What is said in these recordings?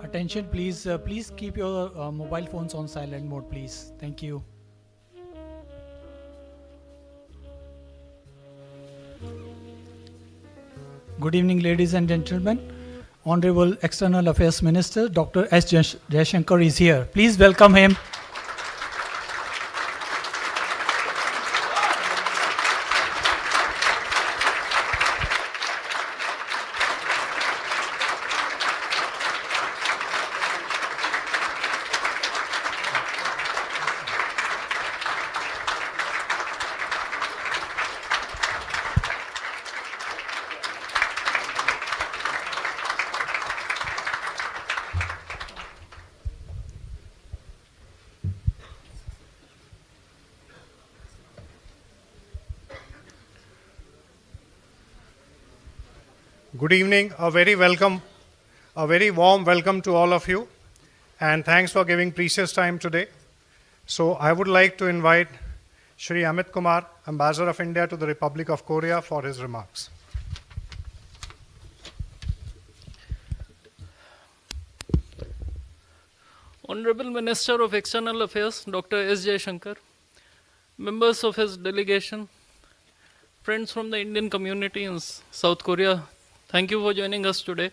Attention, please. Please keep your mobile phones on silent mode, please. Thank you. Good evening, ladies and gentlemen. Honorable External Affairs Minister Dr. S. Jaishankar is here. Please welcome him. Good evening, a very warm welcome to all of you, and thanks for giving precious time today. So I would like to invite Shri Amit Kumar, Ambassador of India to the Republic of Korea, for his remarks. Honorable Minister of External Affairs, Dr. S. Jaishankar, members of his delegation, friends from the Indian community in South Korea, thank you for joining us today.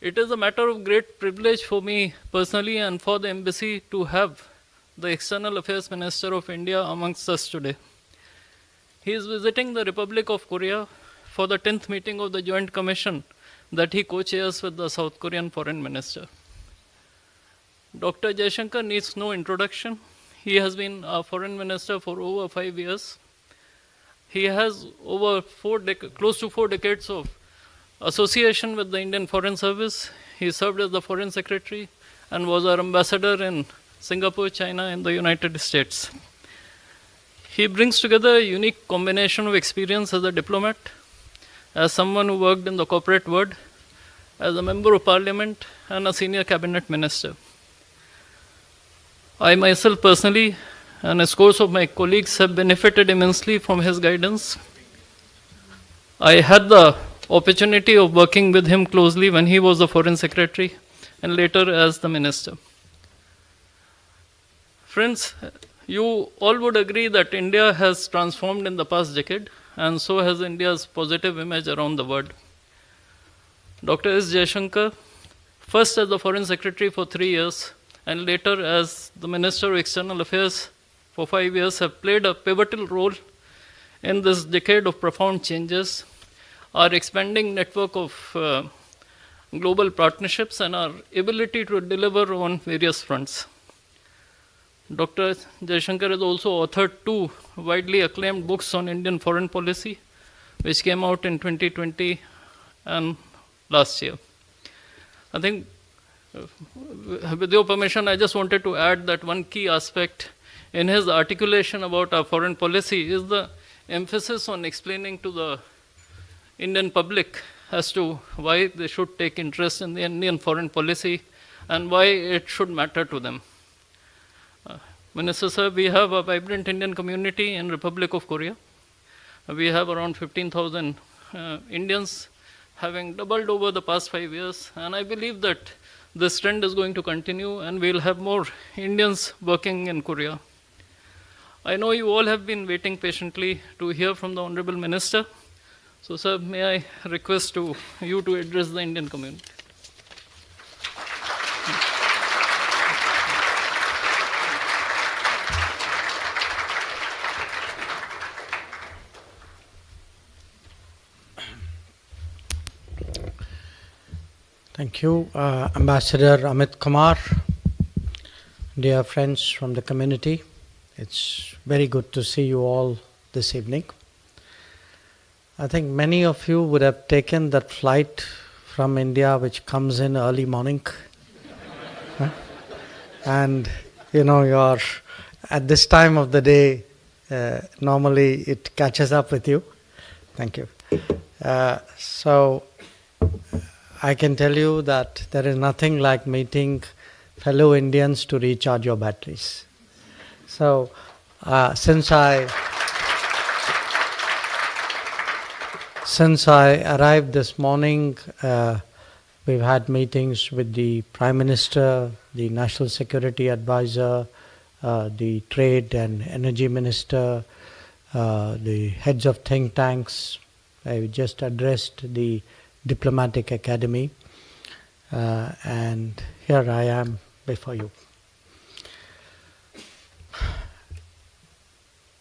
It is a matter of great privilege for me personally and for the embassy to have the External Affairs Minister of India amongst us today. He is visiting the Republic of Korea for the 10th meeting of the Joint Commission that he co-chairs with the South Korean Foreign Minister. Dr. Jaishankar needs no introduction. He has been a foreign minister for over 5 years. He has over close to 4 decades of association with the Indian Foreign Service. He served as the Foreign Secretary and was our ambassador in Singapore, China, and the United States. He brings together a unique combination of experience as a diplomat, as someone who worked in the corporate world, as a member of parliament, and a senior cabinet minister. I myself personally, and a scores of my colleagues, have benefited immensely from his guidance. I had the opportunity of working with him closely when he was the Foreign Secretary and later as the Minister. Friends, you all would agree that India has transformed in the past decade, and so has India's positive image around the world. Dr. S. Jaishankar, first as the Foreign Secretary for 3 years, and later as the Minister of External Affairs for 5 years, have played a pivotal role in this decade of profound changes, our expanding network of global partnerships, and our ability to deliver on various fronts. Dr. Jaishankar has also authored 2 widely acclaimed books on Indian foreign policy, which came out in 2020 and last year. I think, with your permission, I just wanted to add that one key aspect in his articulation about our foreign policy is the emphasis on explaining to the Indian public as to why they should take interest in the Indian foreign policy and why it should matter to them. Minister Sir, we have a vibrant Indian community in Republic of Korea. We have around 15,000 Indians, having doubled over the past 5 years, and I believe that this trend is going to continue and we'll have more Indians working in Korea. I know you all have been waiting patiently to hear from the Honorable Minister. So, sir, may I request you to address the Indian community. Thank you, Ambassador Amit Kumar, dear friends from the community. It's very good to see you all this evening. I think many of you would have taken that flight from India which comes in early morning. And you're at this time of the day, normally it catches up with you. Thank you. So I can tell you that there is nothing like meeting fellow Indians to recharge your batteries. So since I arrived this morning, We've had meetings with the Prime Minister, the National Security Advisor, the Trade and Energy Minister, the heads of think tanks. I just addressed the Diplomatic Academy, and here I am before you.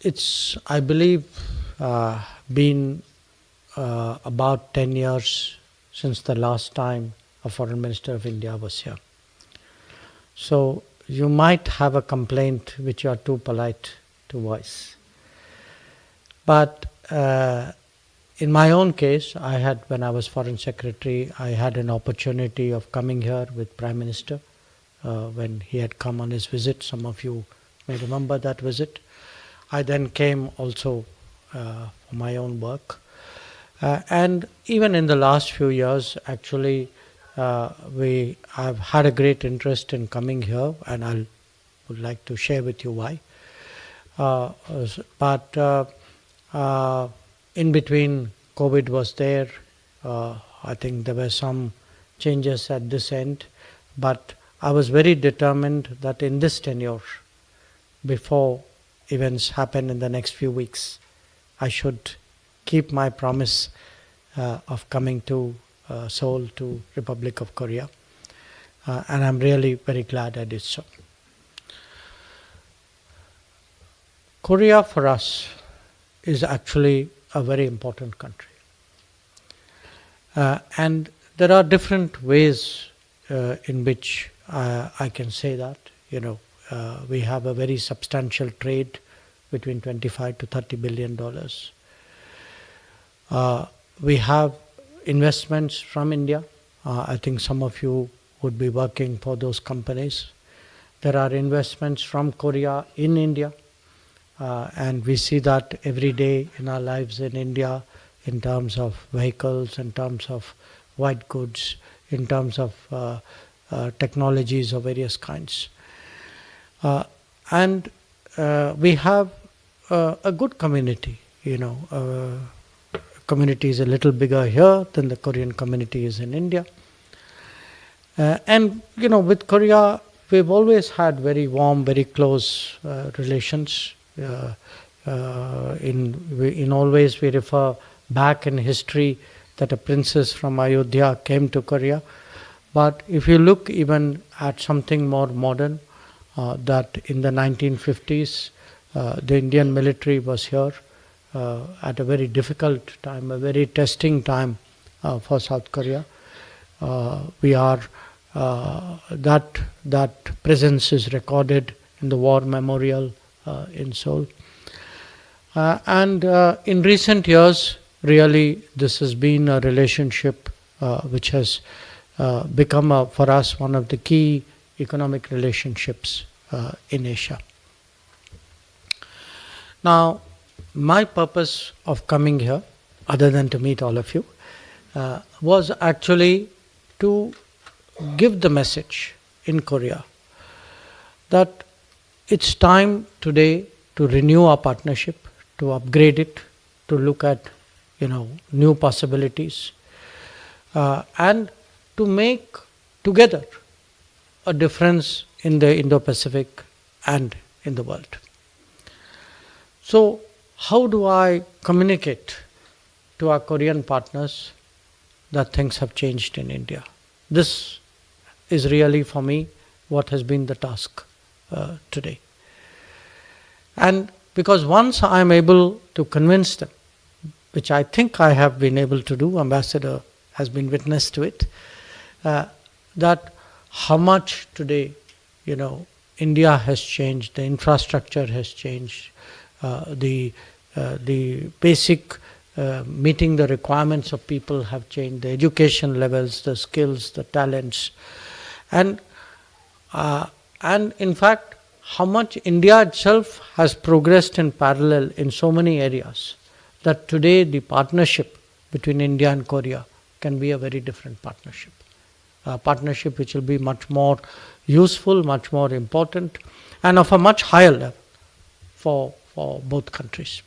It's, I believe, been about 10 years since the last time a Foreign Minister of India was here. So you might have a complaint which you are too polite to voice. But in my own case, when I was Foreign Secretary, I had an opportunity of coming here with Prime Minister when he had come on his visit. Some of you may remember that visit. I then came also for my own work. And even in the last few years, actually, I've had a great interest in coming here, and I would like to share with you why. But in between, COVID was there. I think there were some changes at this end, but I was very determined that in this tenure, before events happen in the next few weeks, I should keep my promise of coming to Seoul, to Republic of Korea, and I'm really very glad I did so. Korea for us is actually a very important country, and there are different ways in which I can say that. We have a very substantial trade between 25 to 30 billion dollars. We have investments from India. I think some of you would be working for those companies. There are investments from Korea in India, and we see that every day in our lives in India, in terms of vehicles, in terms of white goods, in terms of technologies of various kinds. And we have a good community. Community is a little bigger here than the Korean community is in India. And with Korea, we've always had very warm, very close relations. In always we refer back in history that a princess from Ayodhya came to Korea. But if you look even at something more modern, that in the 1950s, the Indian military was here at a very difficult time, a very testing time for South Korea. That presence is recorded in the War Memorial in Seoul. And in recent years, really, this has been a relationship which has become for us one of the key economic relationships in Asia. Now, my purpose of coming here, other than to meet all of you, was actually to give the message in Korea that it's time today to renew our partnership, to upgrade it, to look at new possibilities, and to make together a difference in the Indo-Pacific and in the world. So, how do I communicate to our Korean partners that things have changed in India? This is really, for me, what has been the task today. And because once I am able to convince them, which I think I have been able to do, Ambassador has been witness to it, that how much today, India has changed, the infrastructure has changed, the basic meeting the requirements of people have changed, the education levels, the skills, the talents, and in fact, how much India itself has progressed in parallel in so many areas, that today the partnership between India and Korea can be a very different partnership. A partnership which will be much more useful, much more important, and of a much higher level for both countries.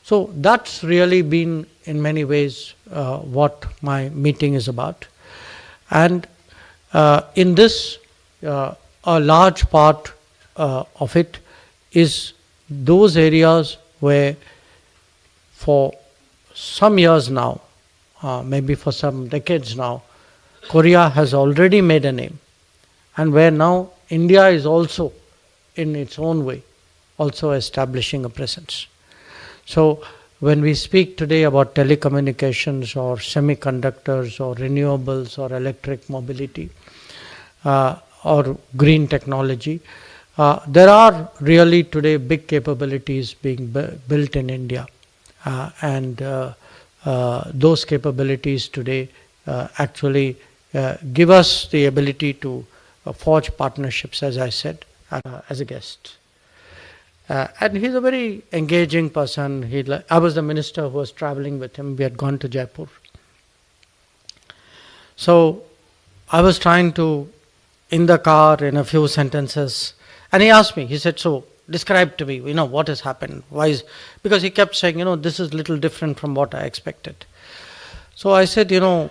So that's really been, in many ways, what my meeting is about. And in this, a large part of it is those areas where for some years now, maybe for some decades now, Korea has already made a name, and where now India is also, in its own way, also establishing a presence. So when we speak today about telecommunications or semiconductors or renewables or electric mobility or green technology, there are really today big capabilities being built in India. And those capabilities today actually give us the ability to forge partnerships, as I said, as a guest. And he's a very engaging person. I was the minister who was traveling with him. We had gone to Jaipur. So I was trying to, in the car, in a few sentences, and he asked me, he said, so describe to me, what has happened? Why is, because he kept saying, this is little different from what I expected. So I said, Mr.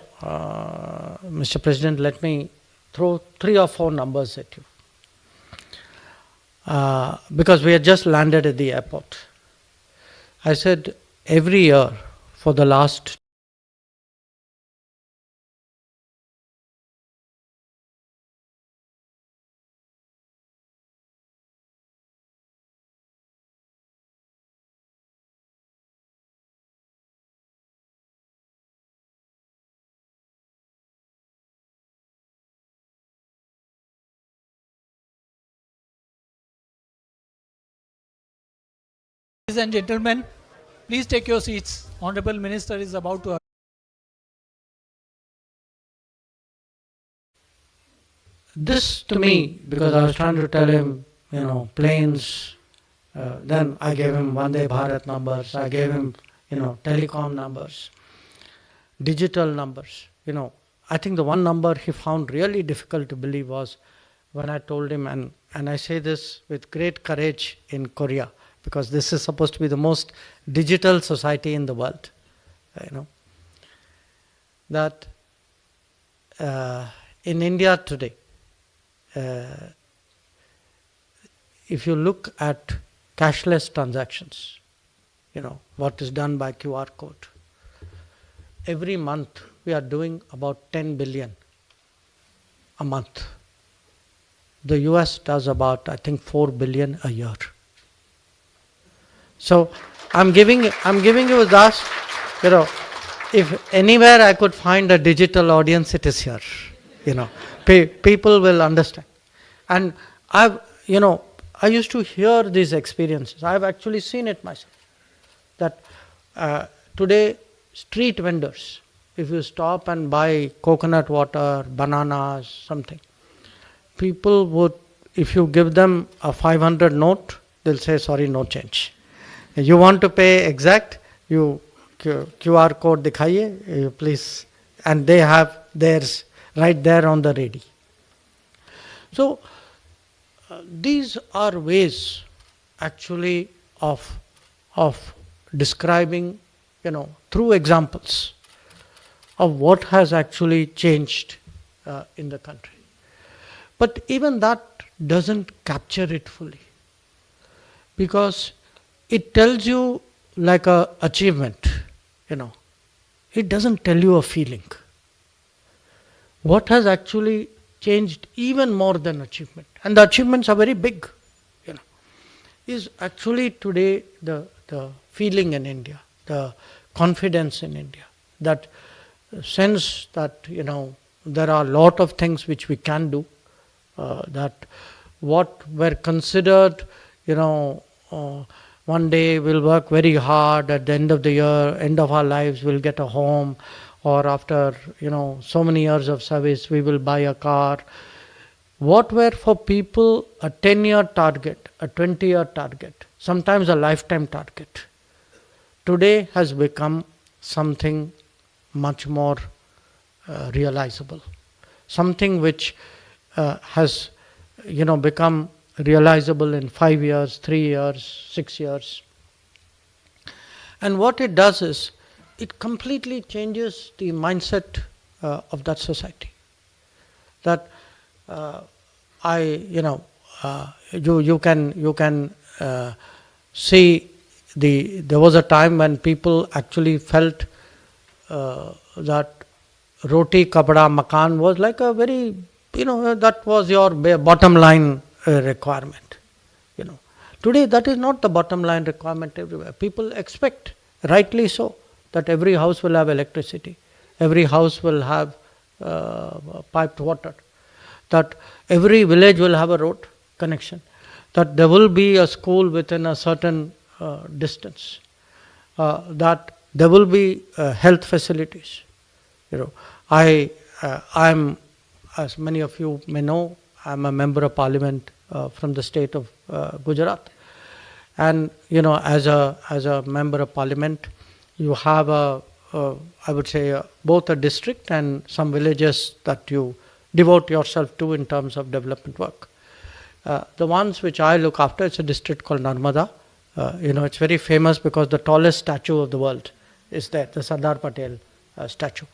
President, let me throw 3 or 4 numbers at you. Because we had just landed at the airport. I said, every year for the last Ladies and gentlemen, please take your seats. Honorable Minister is about to. this to me, because I was trying to tell him, planes, then I gave him Vande Bharat numbers, I gave him, telecom numbers, digital numbers. I think the one number he found really difficult to believe was when I told him, and I say this with great courage in Korea, because this is supposed to be the most digital society in the world, that in India today, if you look at cashless transactions, what is done by QR code, every month we are doing about 10 billion a month. The US does about, I think, 4 billion a year. So I'm giving you that, if anywhere I could find a digital audience, it is here. People will understand. And I used to hear these experiences. I've actually seen it myself. That today, street vendors, if you stop and buy coconut water, bananas, something, people would, if you give them a 500 note, they'll say, sorry, no change. You want to pay exact, you QR code dikhaiye, please. And they have theirs right there on the ready. So these are ways actually of describing, through examples of what has actually changed in the country. But even that doesn't capture it fully, because it tells you like a achievement, It doesn't tell you a feeling. What has actually changed even more than achievement, and the achievements are very big, is actually today the feeling in India, the confidence in India, that sense that, there are a lot of things which we can do, that what were considered, one day we'll work very hard, at the end of the year, end of our lives, we'll get a home, or after, so many years of service, we will buy a car. What were for people a 10-year target, a 20-year target, sometimes a lifetime target, today has become something much more realizable. Something which has, become realizable in 5 years, 3 years, 6 years. And what it does is, it completely changes the mindset of that society. that you can see there was a time when people actually felt that roti kapda makan was like a very, that was your bottom line requirement. Today that is not the bottom line requirement everywhere. People expect, rightly so, that every house will have electricity, every house will have piped water, that every village will have a road connection, that there will be a school within a certain distance, that there will be health facilities. I'm, as many of you may know, I'm a member of parliament from the state of Gujarat. And as a member of parliament, you have I would say both a district and some villages that you devote yourself to in terms of development work. The ones which I look after, it's a district called Narmada. It's very famous because the tallest statue of the world is there, the Sardar Patel statue.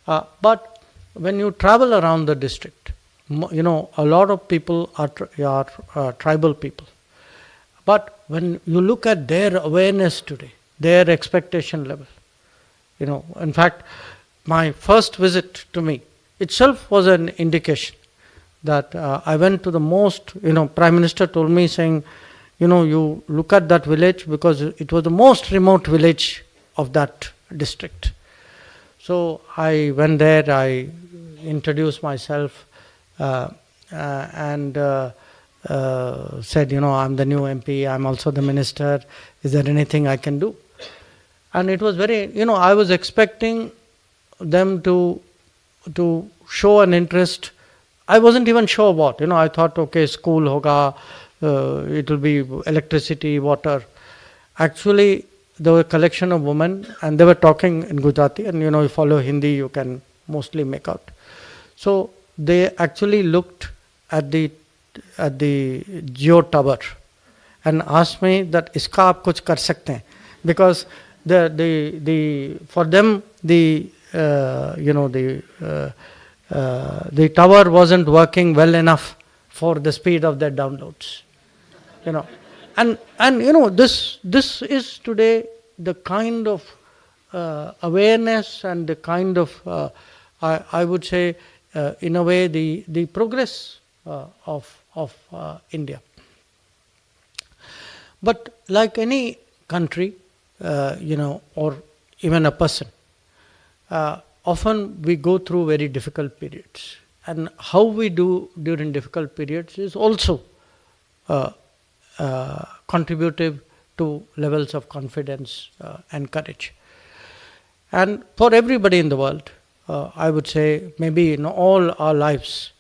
But when you travel around the district, a lot of people are tribal people. But when you look at their awareness today, their expectation level, in fact, my first visit to me itself was an indication that I went to the most, Prime Minister told me saying, you look at that village because it was the most remote village of that district. So I went there, I introduced myself and said, I'm the new MP, I'm also the minister, is there anything I can do? And it was very, I was expecting them to show an interest. I wasn't even sure what, I thought, okay, school hoga, it will be electricity, water. Actually, there were a collection of women and they were talking in Gujarati, and you follow Hindi, you can mostly make out. So they actually looked at the Jio tower and asked me that iska aap kuch kar sakte hain, because for them the tower wasn't working well enough for the speed of their downloads. And this is today the kind of awareness and the kind of I would say in a way the progress of India. But like any country, or even a person, often we go through very difficult periods, and how we do during difficult periods is also contributive to levels of confidence and courage. And for everybody in the world, I would say maybe in all our lives,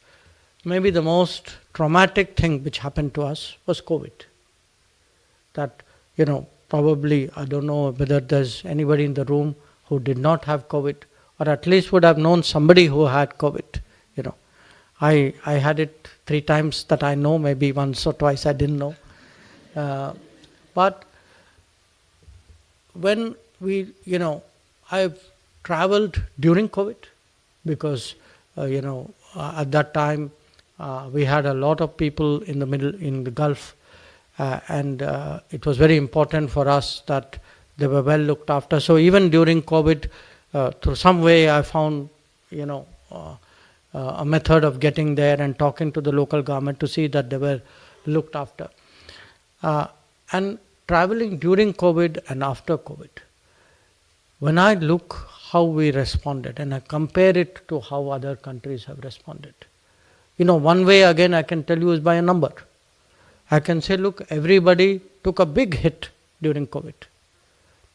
maybe the most traumatic thing which happened to us was COVID. That, probably, I don't know whether there's anybody in the room who did not have COVID, or at least would have known somebody who had COVID. I had it 3 times that I know, maybe once or twice I didn't know. But when I've traveled during COVID because, at that time we had a lot of people in the Gulf, and it was very important for us that they were well looked after. So even during COVID, through some way I found, a method of getting there and talking to the local government to see that they were looked after. And traveling during COVID and after COVID, when I look how we responded and I compare it to how other countries have responded, one way again I can tell you is by a number. I can say, look, everybody took a big hit during COVID.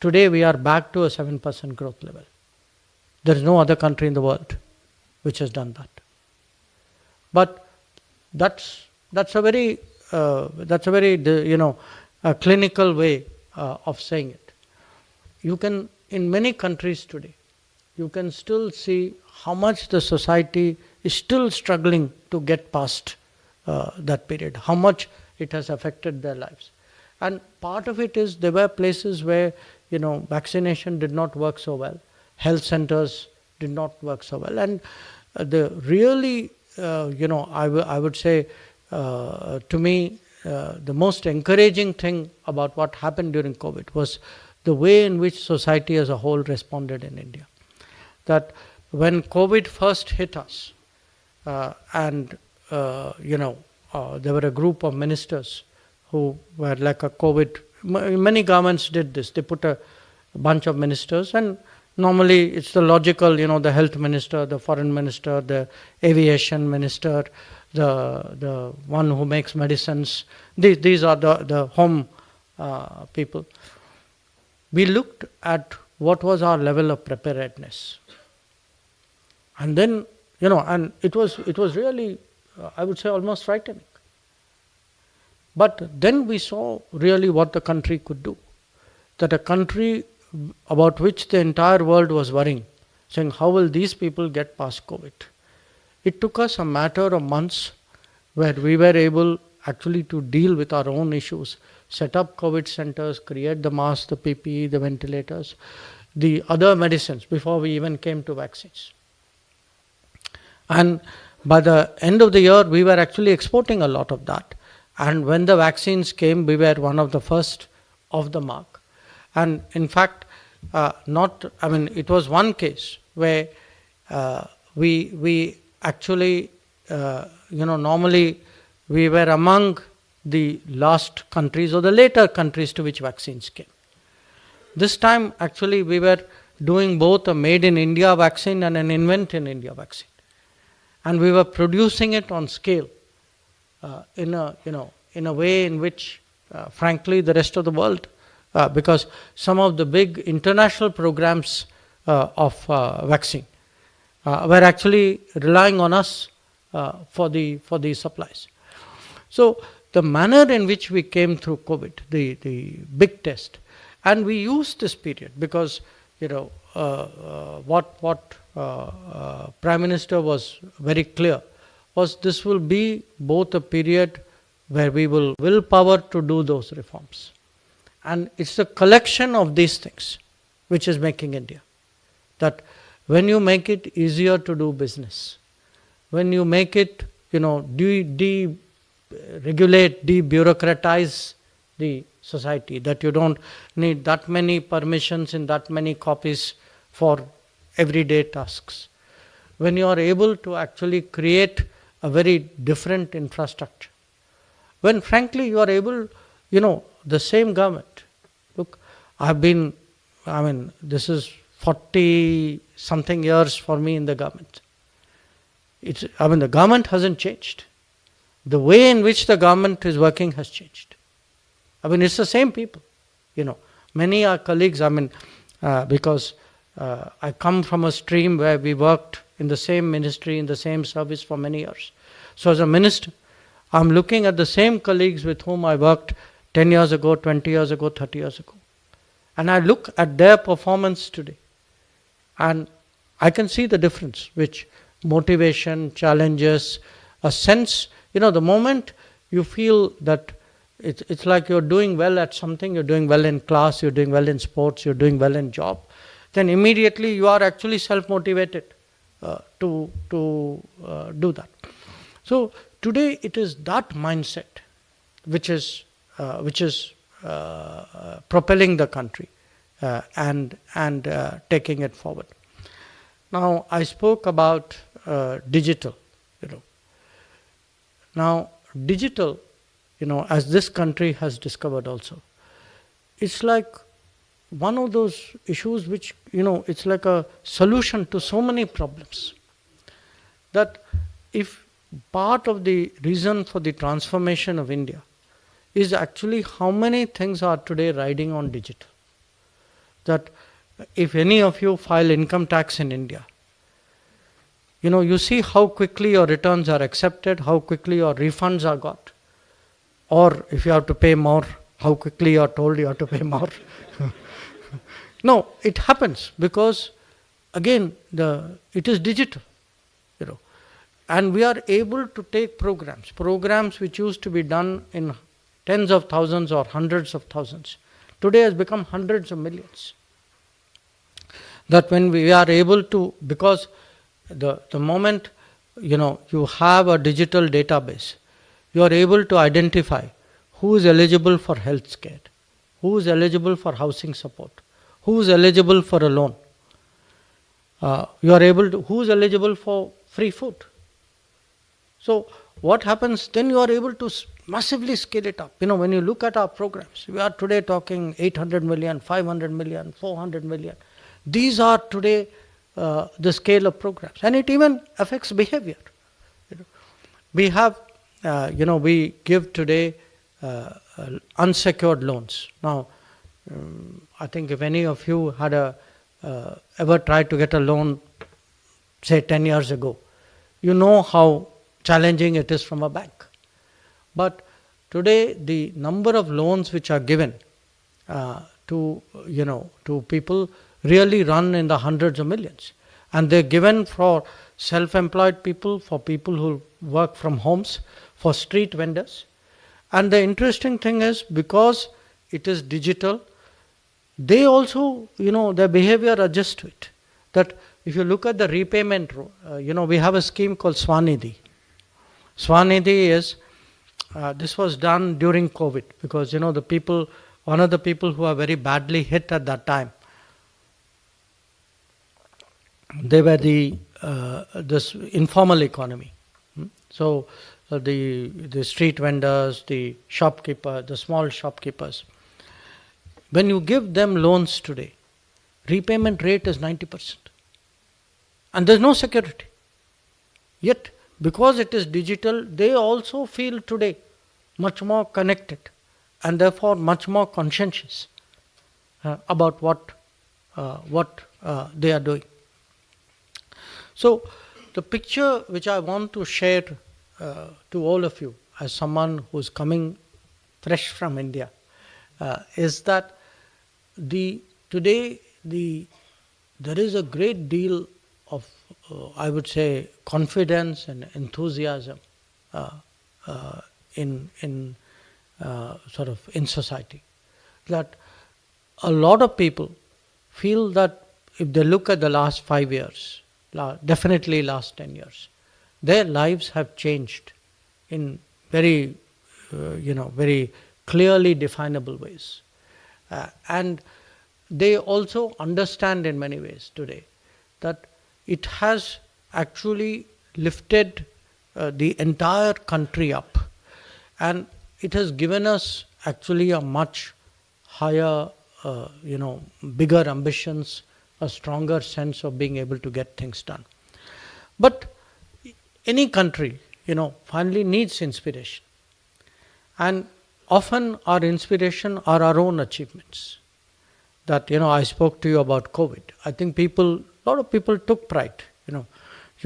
Today we are back to a 7% growth level. There is no other country in the world which has done that. But that's a very clinical way of saying it. You can, in many countries today, you can still see how much the society is still struggling to get past that period, how much it has affected their lives. And part of it is there were places where, vaccination did not work so well, health centers did not work so well, and the really I would say, to me, the most encouraging thing about what happened during COVID was the way in which society as a whole responded in India. That when COVID first hit us, there were a group of ministers who were like a COVID. Many governments did this. They put a bunch of ministers, and normally it's the logical, the health minister, the foreign minister, the aviation minister, the one who makes medicines. These are the home people. We looked at what was our level of preparedness. And then, and it was really, I would say, almost frightening. But then we saw really what the country could do. That a country about which the entire world was worrying, saying, how will these people get past COVID? It took us a matter of months where we were able actually to deal with our own issues, set up COVID centers, create the masks, the PPE, the ventilators, the other medicines before we even came to vaccines. And by the end of the year, we were actually exporting a lot of that. And when the vaccines came, we were one of the first of the mark. And in fact, it was one case where we actually, normally we were among the last countries or the later countries to which vaccines came. This time, actually, we were doing both a made in India vaccine and an invent in India vaccine. And we were producing it on scale in a way in which, frankly, the rest of the world, because some of the big international programs of vaccine were actually relying on us for the supplies. So the manner in which we came through COVID, the big test, and we used this period because what Prime Minister was very clear was this will be both a period where we will willpower to do those reforms. And it's a collection of these things which is making India. That when you make it easier to do business, when you make it, deregulate, debureaucratize the society, that you don't need that many permissions in that many copies for everyday tasks. When you are able to actually create a very different infrastructure. When frankly you are able, the same government. Look, this is 40 something years for me in the government. The government hasn't changed. The way in which the government is working has changed. It's the same people. Many are colleagues, because I come from a stream where we worked in the same ministry, in the same service for many years. So as a minister, I'm looking at the same colleagues with whom I worked 10 years ago, 20 years ago, 30 years ago. And I look at their performance today. And I can see the difference, which motivation, challenges, a sense, the moment you feel that it's like you're doing well at something, you're doing well in class, you're doing well in sports, you're doing well in job, then immediately you are actually self-motivated to do that. So today it is that mindset which is propelling the country and taking it forward. Now I spoke about digital. Now digital, as this country has discovered also, it's like one of those issues which, it's like a solution to so many problems. That if part of the reason for the transformation of India is actually how many things are today riding on digital. That if any of you file income tax in India, you see how quickly your returns are accepted, how quickly your refunds are got. Or if you have to pay more, how quickly you are told you have to pay more. No, it happens because, again, it is digital. And we are able to take programs which used to be done in tens of thousands or hundreds of thousands, today has become hundreds of millions. That when we are able to, because the moment you have a digital database, you are able to identify who is eligible for health care, who is eligible for housing support, who is eligible for a loan. You are able to, who is eligible for free food. So what happens, then you are able to massively scale it up. When you look at our programs, we are today talking 800 million, 500 million, 400 million. These are today the scale of programs, and it even affects behavior. We have, we give today unsecured loans. Now, I think if any of you had ever tried to get a loan, say 10 years ago, you know how challenging it is from a bank. But today, the number of loans which are given to people really run in the hundreds of millions. And they're given for self-employed people, for people who work from homes, for street vendors. And the interesting thing is, because it is digital, they also, their behavior adjusts to it. That if you look at the repayment, we have a scheme called Swanidhi. Swanidhi is, this was done during COVID, because, one of the people who are very badly hit at that time, they were this informal economy. So the street vendors, the shopkeeper, the small shopkeepers. When you give them loans today, repayment rate is 90%. And there's no security. Yet, because it is digital, they also feel today much more connected and therefore much more conscientious about what they are doing. So, the picture which I want to share to all of you as someone who's coming fresh from India is that today there is a great deal of I would say confidence and enthusiasm in society, that a lot of people feel that if they look at the last 5 years, definitely last 10 years, their lives have changed in very very clearly definable ways, and they also understand in many ways today that it has actually lifted the entire country up, and it has given us actually a much higher, bigger ambitions, a stronger sense of being able to get things done. But any country, finally needs inspiration. And often our inspiration are our own achievements. That, I spoke to you about COVID. I think a lot of people took pride.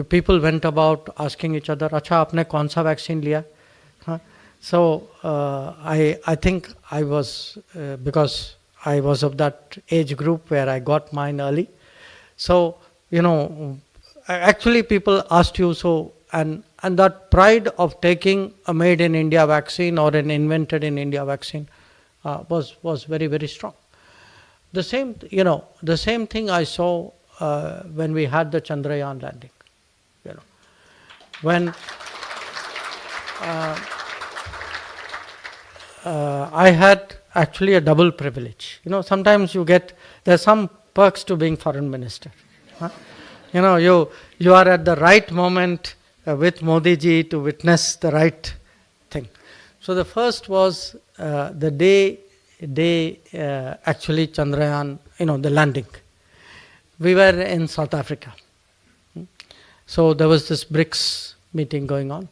People went about asking each other, "Acha, aapne kaun sa vaccine liya?" So I think I was, because I was of that age group where I got mine early. So, actually people asked you, and that pride of taking a made in India vaccine or an invented in India vaccine was very, very strong. The same thing I saw when we had the Chandrayaan landing. When I had actually a double privilege. Sometimes there's some perks to being foreign minister. You are at the right moment with Modi ji to witness the right thing. So the first was the day actually Chandrayaan, the landing. We were in South Africa. So there was this BRICS meeting going on,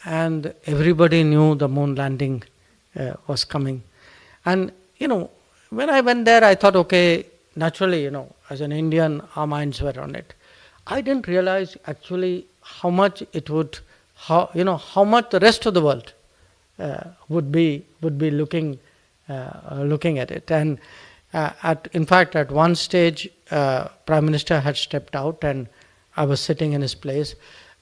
and everybody knew the moon landing was coming. And, when I went there, I thought, okay, naturally, as an Indian, our minds were on it. I didn't realize actually how much it would, how much the rest of the world would be looking at it. And in fact, at one stage, Prime Minister had stepped out and I was sitting in his place.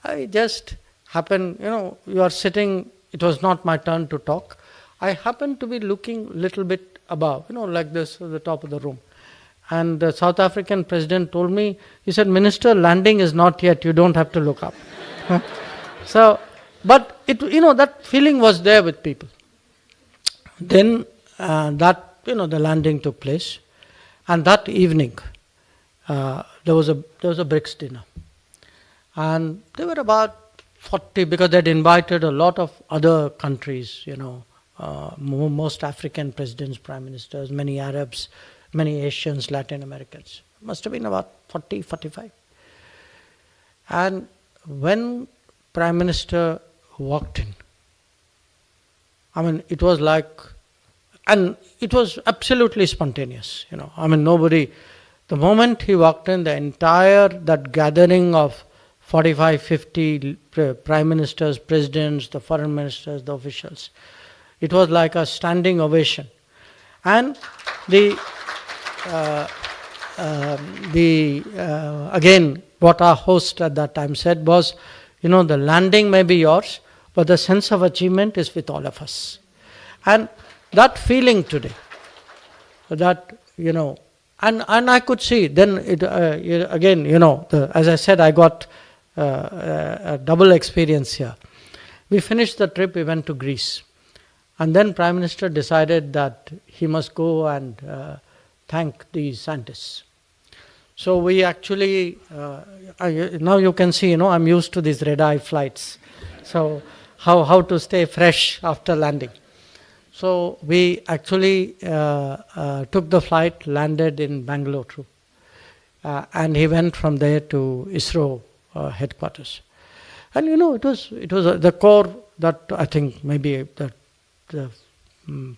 I just happened, you are sitting, it was not my turn to talk. I happened to be looking a little bit above, like this, at the top of the room. And the South African president told me, he said, "Minister, landing is not yet, you don't have to look up." So, but that feeling was there with people. Then the landing took place, and that evening there was a BRICS dinner, and there were about 40, because they'd invited a lot of other countries, most African presidents, prime ministers, many Arabs, many Asians, Latin Americans. Must have been about 40, 45. And when Prime Minister walked in, it was like, and it was absolutely spontaneous, nobody, the moment he walked in, the entire, that gathering of 45, 50 prime ministers, presidents, the foreign ministers, the officials, it was like a standing ovation. And again, what our host at that time said was, the landing may be yours, but the sense of achievement is with all of us. And that feeling today, that, and I could see, then again, as I said, I got a double experience here. We finished the trip, we went to Greece. And then Prime Minister decided that he must go and thank the scientists. So we actually, now you can see, I'm used to these red-eye flights. So how to stay fresh after landing. So we actually took the flight, landed in Bangalore, and he went from there to ISRO headquarters. And it was the core that I think maybe the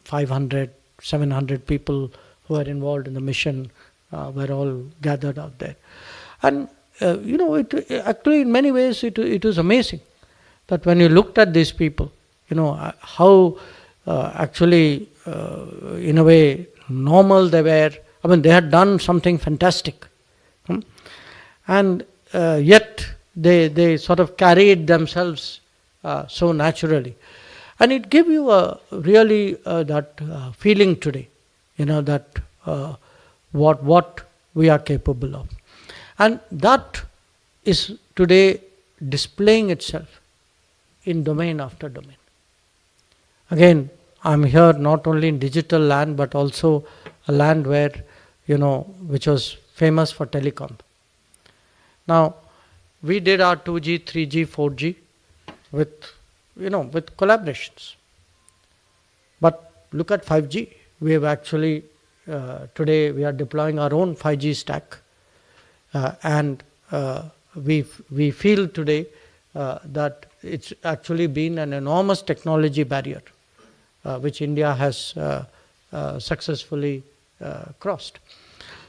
500, 700 people who were involved in the mission were all gathered out there. And it actually in many ways it was amazing that when you looked at these people, how actually in a way normal they were. They had done something fantastic, and yet they sort of carried themselves so naturally. And it gave you a really that feeling today, that what we are capable of. And that is today displaying itself in domain after domain. Again, I'm here not only in digital land, but also a land where, which was famous for telecom. Now, we did our 2G, 3G, 4G with collaborations. But look at 5G. We have actually, today we are deploying our own 5G stack. And we feel today that it's actually been an enormous technology barrier, which India has successfully crossed.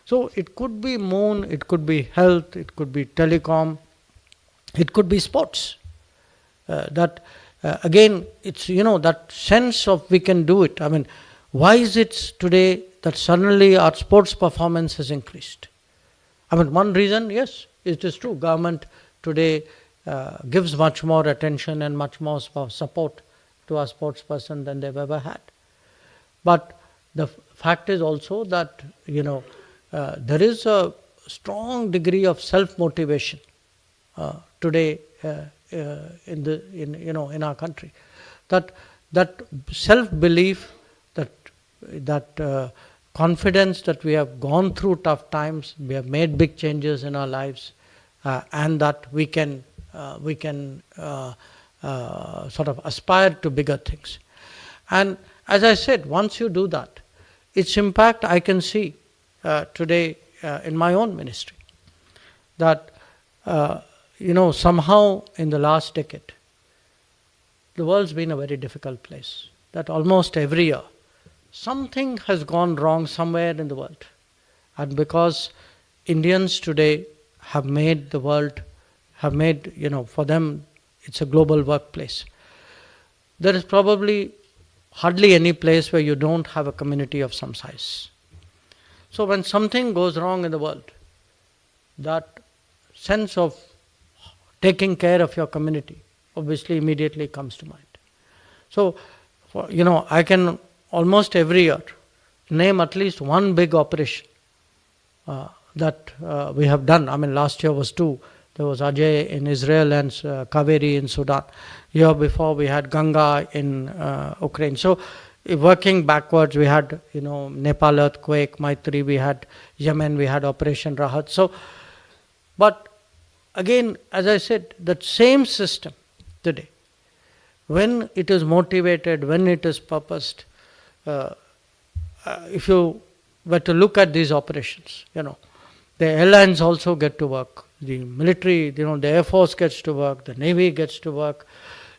So it could be moon, it could be health, it could be telecom, it could be sports. Again, it's, that sense of we can do it. Why is it today that suddenly our sports performance has increased? One reason, yes, it is true. Government today gives much more attention and much more support to our sports person than they've ever had. But the fact is also that, there is a strong degree of self-motivation today in our country. That self-belief, that confidence that we have gone through tough times, we have made big changes in our lives, and that we can sort of aspire to bigger things. And as I said, once you do that, its impact I can see today in my own ministry. That somehow in the last decade, the world's been a very difficult place. That almost every year, something has gone wrong somewhere in the world. And because Indians today have made the world, for them, it's a global workplace. There is probably hardly any place where you don't have a community of some size. So when something goes wrong in the world, that sense of taking care of your community obviously immediately comes to mind. So, I can almost every year name at least one big operation that we have done. I mean, last year was two. There was Ajay in Israel and Kaveri in Sudan. Year before we had Ganga in Ukraine. So working backwards, we had Nepal earthquake, Maitri, we had Yemen, we had Operation Rahat. So, but again, as I said, that same system today, when it is motivated, when it is purposed, if you were to look at these operations, the airlines also get to work, the military, the Air Force gets to work, the Navy gets to work,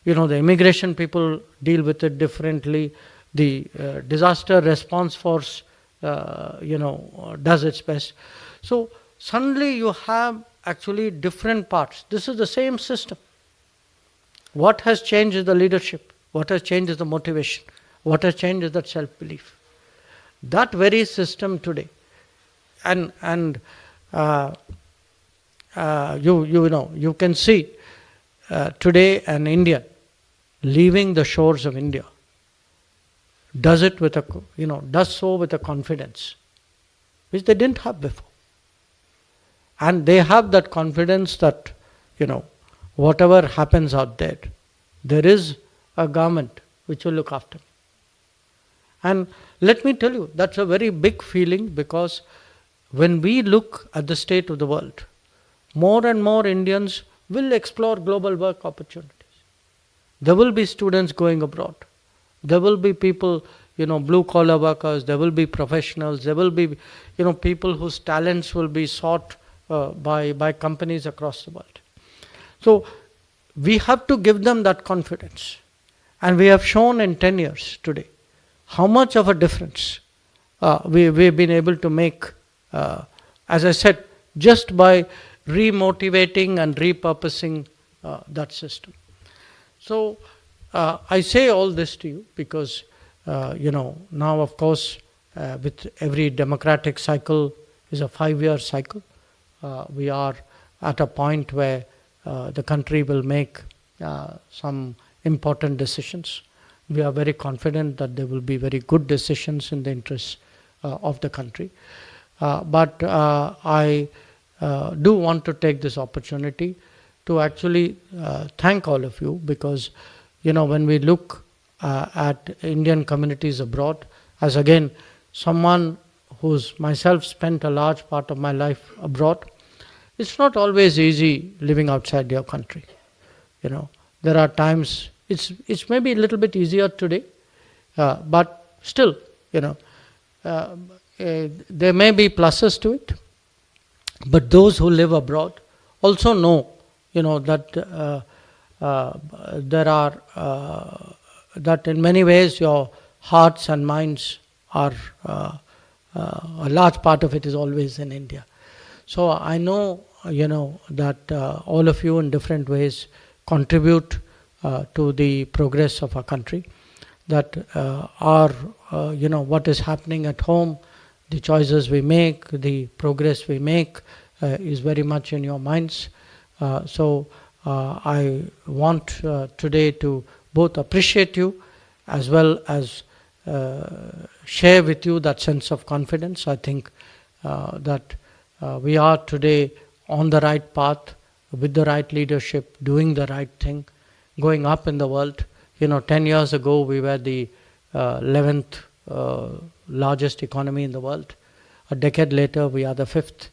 the immigration people deal with it differently, the disaster response force, does its best. So suddenly you have actually different parts. This is the same system. What has changed is the leadership. What has changed is the motivation. What has changed is that self-belief. That very system today, and you can see today an Indian leaving the shores of India does it with does so with a confidence which they didn't have before, and they have that confidence that whatever happens out there, there is a government which will look after me. And let me tell you, that's a very big feeling, because when we look at the state of the world, more and more Indians will explore global work opportunities. There will be students going abroad. There will be people, blue collar workers. There will be professionals. There will be, people whose talents will be sought by companies across the world. So we have to give them that confidence. And we have shown in 10 years today how much of a difference we've been able to make, as I said, just by remotivating and repurposing that system. So I say all this to you because, now of course, with every democratic cycle is a 5-year cycle. We are at a point where the country will make some important decisions. We are very confident that there will be very good decisions in the interests of the country. But I do want to take this opportunity to actually thank all of you, because when we look at Indian communities abroad, as again someone who's myself spent a large part of my life abroad, it's not always easy living outside your country. There are times it's maybe a little bit easier today, but still, there may be pluses to it. But those who live abroad also know, that there are that in many ways your hearts and minds are a large part of it is always in India. So I know, that all of you in different ways contribute to the progress of our country, that what is happening at home, the choices we make, the progress we make is very much in your minds. So I want today to both appreciate you as well as share with you that sense of confidence. I think that we are today on the right path, with the right leadership, doing the right thing, going up in the world. 10 years ago we were the 11th largest economy in the world. A decade later we are the 5th.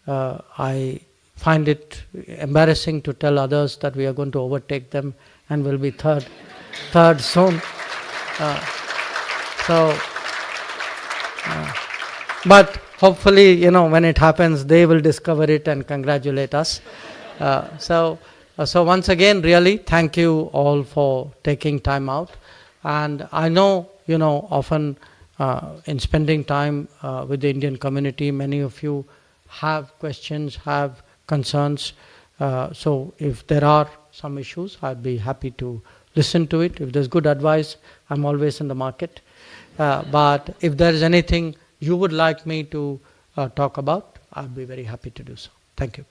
I find it embarrassing to tell others that we are going to overtake them and will be third soon. But hopefully, when it happens, they will discover it and congratulate us. So once again, really, thank you all for taking time out. And I know, often in spending time with the Indian community, many of you have questions, have concerns. So if there are some issues, I'd be happy to listen to it. If there's good advice, I'm always in the market. But if there is anything you would like me to talk about, I'd be very happy to do so. Thank you.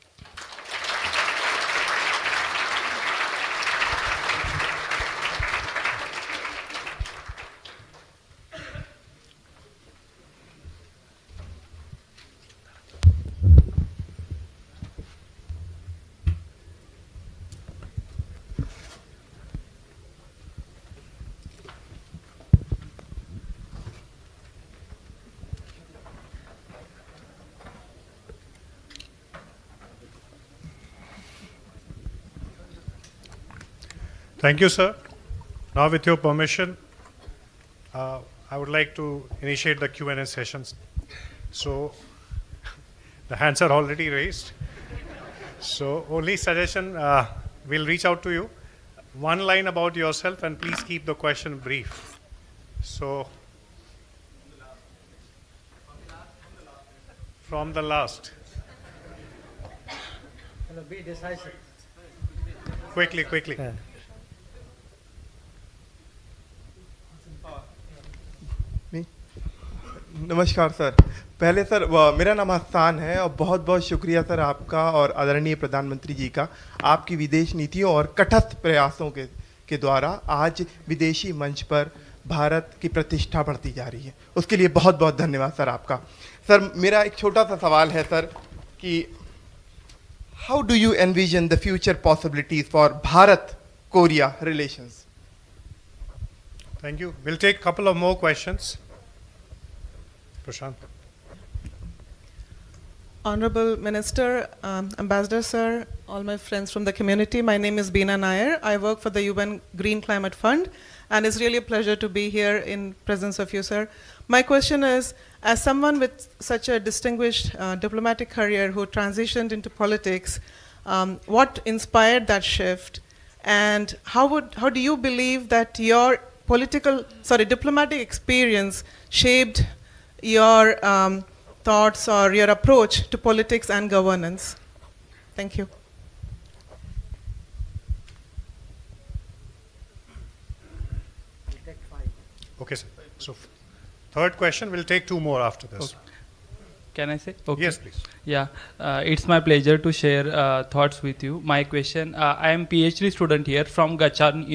Thank you, sir. Now, with your permission, I would like to initiate the Q&A sessions. So, the hands are already raised. So, only suggestion, we'll reach out to you. One line about yourself, and please keep the question brief. So, from the last. Be decisive. Quickly, quickly. नमस्कार sir. पहले sir मेरा नाम हस्सान है और बहुत बहुत शुक्रिया sir आपका और आदरणीय प्रधानमंत्री जी का, आपकी विदेश नीतियों और कटस्थ प्रयासों के द्वारा आज विदेशी मंच पर भारत की प्रतिष्ठा बढ़ती जा रही है। उसके लिए बहुत बहुत धन्यवाद सर आपका। सर मेरा एक छोटा सा सवाल है सर कि how do you envision the future possibilities for Bharat Korea relations? Thank you. We'll take a couple of more questions. Prashant. Honorable Minister, Ambassador Sir, all my friends from the community, my name is Beena Nair. I work for the UN Green Climate Fund, and it's really a pleasure to be here in presence of you, sir. My question is, as someone with such a distinguished diplomatic career who transitioned into politics, what inspired that shift, and how do you believe that your diplomatic experience shaped your thoughts or your approach to politics and governance? Thank you. Okay, sir. So, third question, we'll take two more after this. Okay. Can I say? Okay. Yes, please. Yeah, it's my pleasure to share thoughts with you. My question, I am PhD student here from Gachon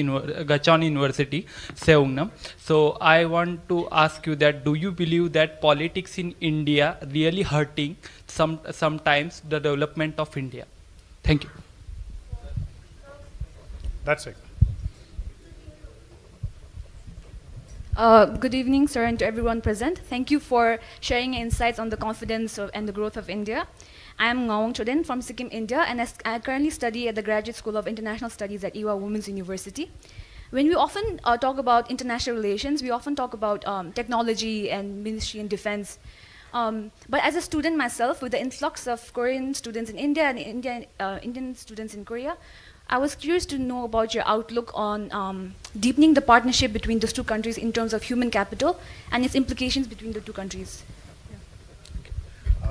University, Seoul. So I want to ask you that do you believe that politics in India really hurting sometimes the development of India? Thank you. That's it. Good evening, sir, and to everyone present. Thank you for sharing insights on the confidence and the growth of India. I am Ngawang Choden from Sikkim, India, and I currently study at the Graduate School of International Studies at Ewha Women's University. When we often talk about international relations, we often talk about technology and ministry and defense. But as a student myself, with the influx of Korean students in India and Indian students in Korea, I was curious to know about your outlook on deepening the partnership between those two countries in terms of human capital and its implications between the two countries.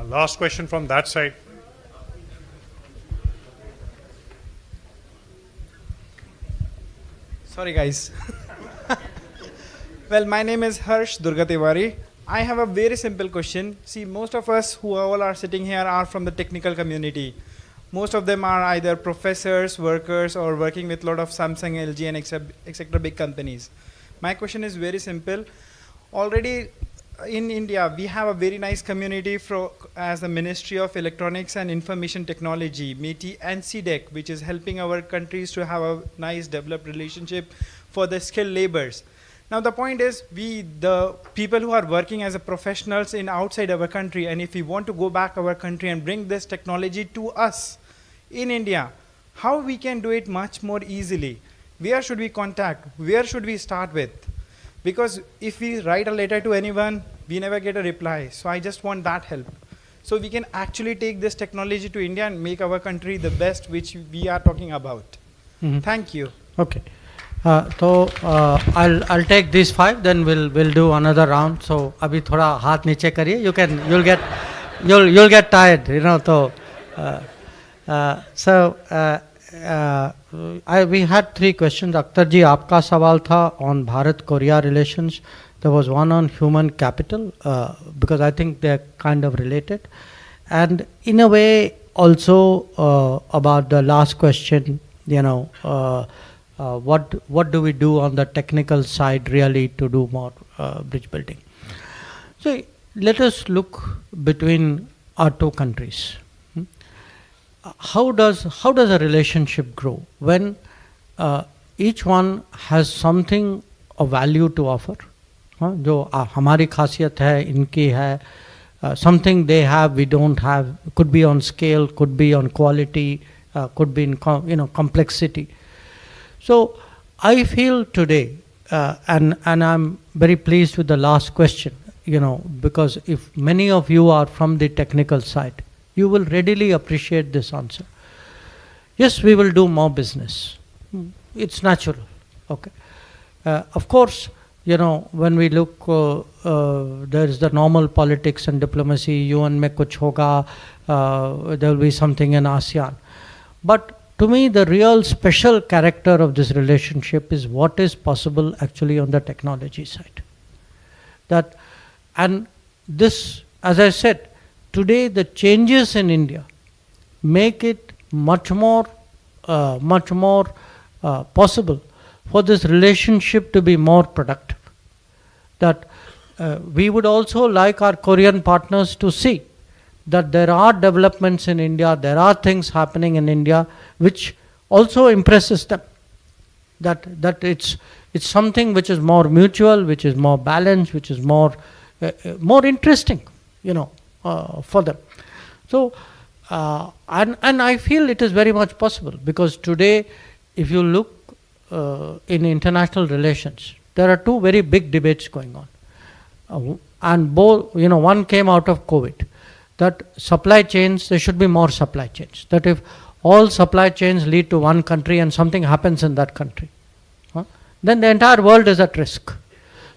Last question from that side. Sorry, guys. Well, my name is Harsh Durgatiwari. I have a very simple question. See, most of us who all are sitting here are from the technical community. Most of them are either professors, workers, or working with a lot of Samsung, LG, and etc. big companies. My question is very simple. Already in India, we have a very nice community as the Ministry of Electronics and Information Technology, MITI, and CDEC, which is helping our countries to have a nice developed relationship for the skilled laborers. Now the point is, the people who are working as a professionals in outside our country, and if we want to go back our country and bring this technology to us in India, how we can do it much more easily? Where should we contact? Where should we start with? Because if we write a letter to anyone, we never get a reply. So I just want that help. So we can actually take this technology to India and make our country the best which we are talking about. Thank you. Okay. So I'll take these 5, then we'll do another round. So abhi thoda haath niche kariye. You'll get tired, you know. We had 3 questions. Akhtar ji, aapka sawal tha on Bharat-Korea relations. There was one on human capital, because I think they're kind of related. And in a way also about the last question, you know, what do we do on the technical side really to do more bridge building? So let us look between our two countries. How does a relationship grow when each one has something of value to offer? जो हमारी खासियत है, इनकी है, something they have we don't have, could be on scale, could be on quality, could be in complexity. So I feel today, and I'm very pleased with the last question, because if many of you are from the technical side, you will readily appreciate this answer. Yes, we will do more business. It's natural. Okay. Of course, when we look, there is the normal politics and diplomacy. UN mein kuch hoga, there will be something in ASEAN. But to me, the real special character of this relationship is what is possible actually on the technology side. And this, as I said, today the changes in India make it much more possible for this relationship to be more productive. We would also like our Korean partners to see that there are developments in India, there are things happening in India which also impresses them. That it's something which is more mutual, which is more balanced, which is more interesting, for them. So, and I feel it is very much possible, because today, if you look in international relations, there are two very big debates going on, and both, one came out of COVID. That supply chains, there should be more supply chains. That if all supply chains lead to one country and something happens in that country, then the entire world is at risk.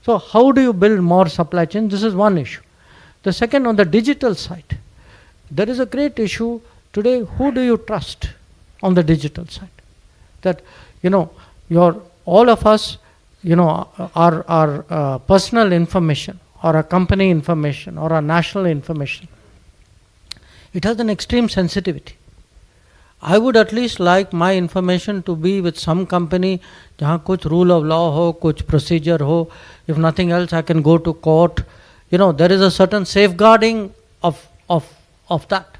So how do you build more supply chains? This is one issue. The second, on the digital side, there is a great issue today. Who do you trust on the digital side? That, all of us, our personal information or our company information or our national information, it has an extreme sensitivity. I would at least like my information to be with some company jahan kuch rule of law ho, kuch procedure ho. If nothing else, I can go to court. There is a certain safeguarding of that.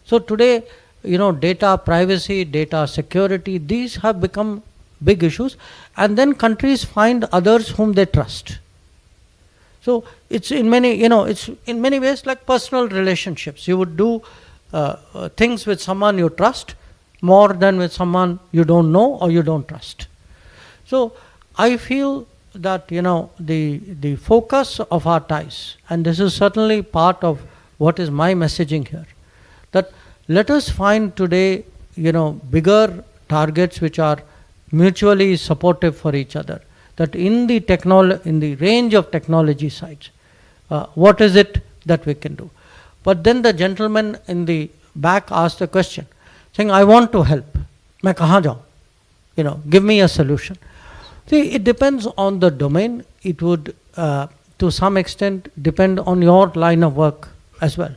So today, data privacy, data security, these have become big issues, and then countries find others whom they trust. So it's in many, it's in many ways like personal relationships. You would do things with someone you trust more than with someone you don't know or you don't trust. So I feel that, the focus of our ties, and this is certainly part of what is my messaging here, that let us find today, bigger targets which are mutually supportive for each other. That in the range of technology sides, what is it that we can do? But then the gentleman in the back asked a question, saying, I want to help. Main kahan jaun? Give me a solution. See, it depends on the domain. It would, to some extent, depend on your line of work as well.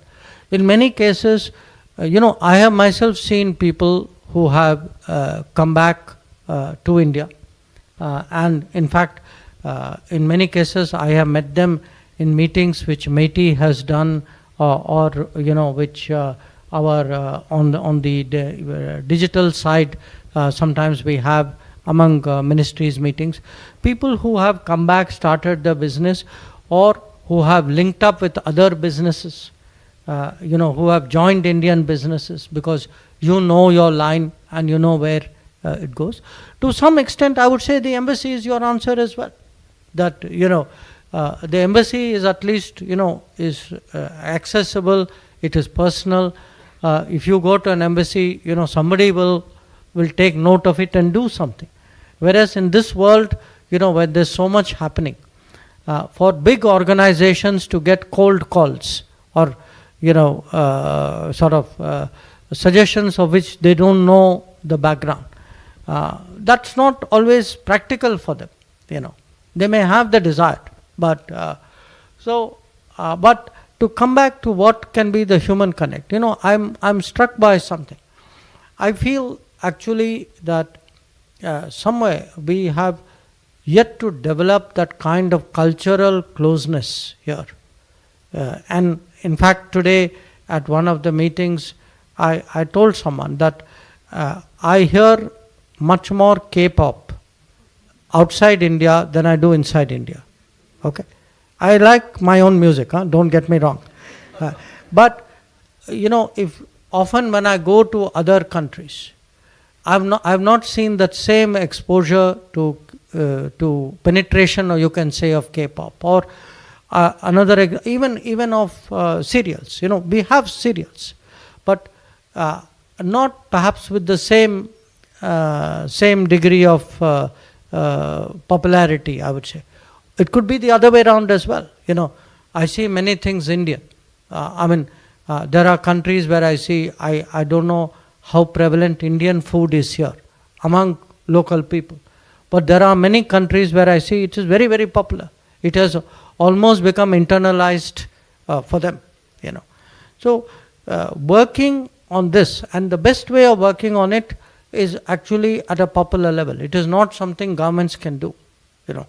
In many cases, I have myself seen people who have come back to India. And in fact, in many cases, I have met them in meetings which MeitY has done, or which our on the digital side, sometimes we have among ministries meetings. People who have come back, started the business, or who have linked up with other businesses, who have joined Indian businesses because your line and where it goes. To some extent, I would say the embassy is your answer as well. That, the embassy is at least, is accessible, it is personal. If you go to an embassy, somebody will take note of it and do something. Whereas in this world, where there's so much happening, for big organizations to get cold calls or, suggestions of which they don't know the background, that's not always practical for them. They may have the desire, but but to come back to what can be the human connect, I'm struck by something. I feel actually that somewhere we have yet to develop that kind of cultural closeness here. And in fact, today at one of the meetings, I told someone that I hear much more K-pop outside India than I do inside India. Okay, I like my own music, don't get me wrong. But if often when I go to other countries, I've not seen that same exposure to penetration, or you can say, of K-pop, or even of serials. You know, we have serials, but not perhaps with the same degree of popularity, I would say. It could be the other way around as well. You know, I see many things Indian. There are countries where I don't know how prevalent Indian food is here among local people. But there are many countries where I see it is very, very popular. It has almost become internalized for them, you know. So working on this, and the best way of working on it is actually at a popular level. It is not something governments can do, you know.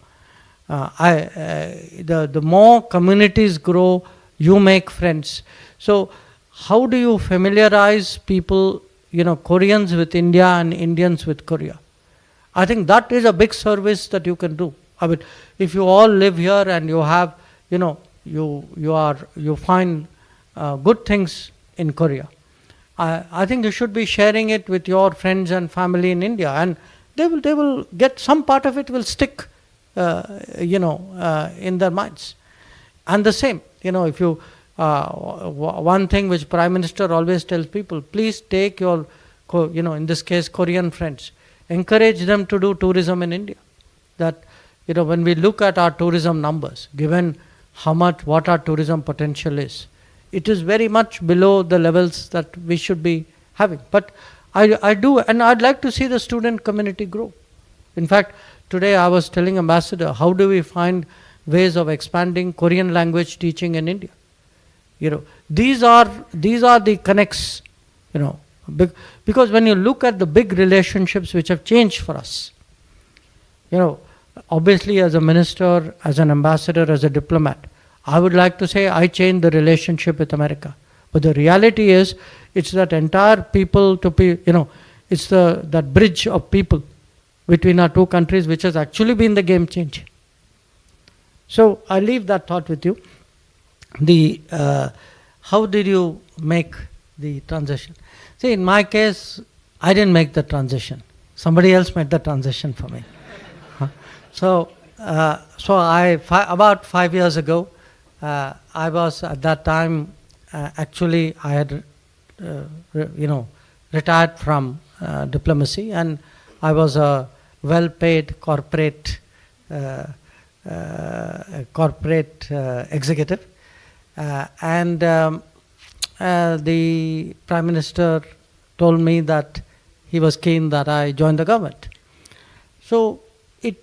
The more communities grow, you make friends. So how do you familiarize people, you know, Koreans with India and Indians with Korea? I think that is a big service that you can do. I mean, if you all live here and you have, you know, you find good things in Korea, I think you should be sharing it with your friends and family in India, and they will get some part of it will stick, in their minds. And the same, you know, if you one thing which Prime Minister always tells people, please take your, in this case, Korean friends, encourage them to do tourism in India. That, you know, when we look at our tourism numbers, given what our tourism potential is, it is very much below the levels that we should be having. But I do, and I'd like to see the student community grow. In fact, today I was telling Ambassador, how do we find ways of expanding Korean language teaching in India? You know, these are the connects, you know, because when you look at the big relationships which have changed for us, you know, obviously as a minister, as an ambassador, as a diplomat, I would like to say I changed the relationship with America. But the reality is, it's that entire people to be, you know, it's that bridge of people between our two countries which has actually been the game changer. So I leave that thought with you. How did you make the transition? See, in my case, I didn't make the transition. Somebody else made the transition for me. So about 5 years ago, I was at that time, actually I had, retired from diplomacy, and I was a well-paid corporate executive. And the Prime Minister told me that he was keen that I join the government. So it,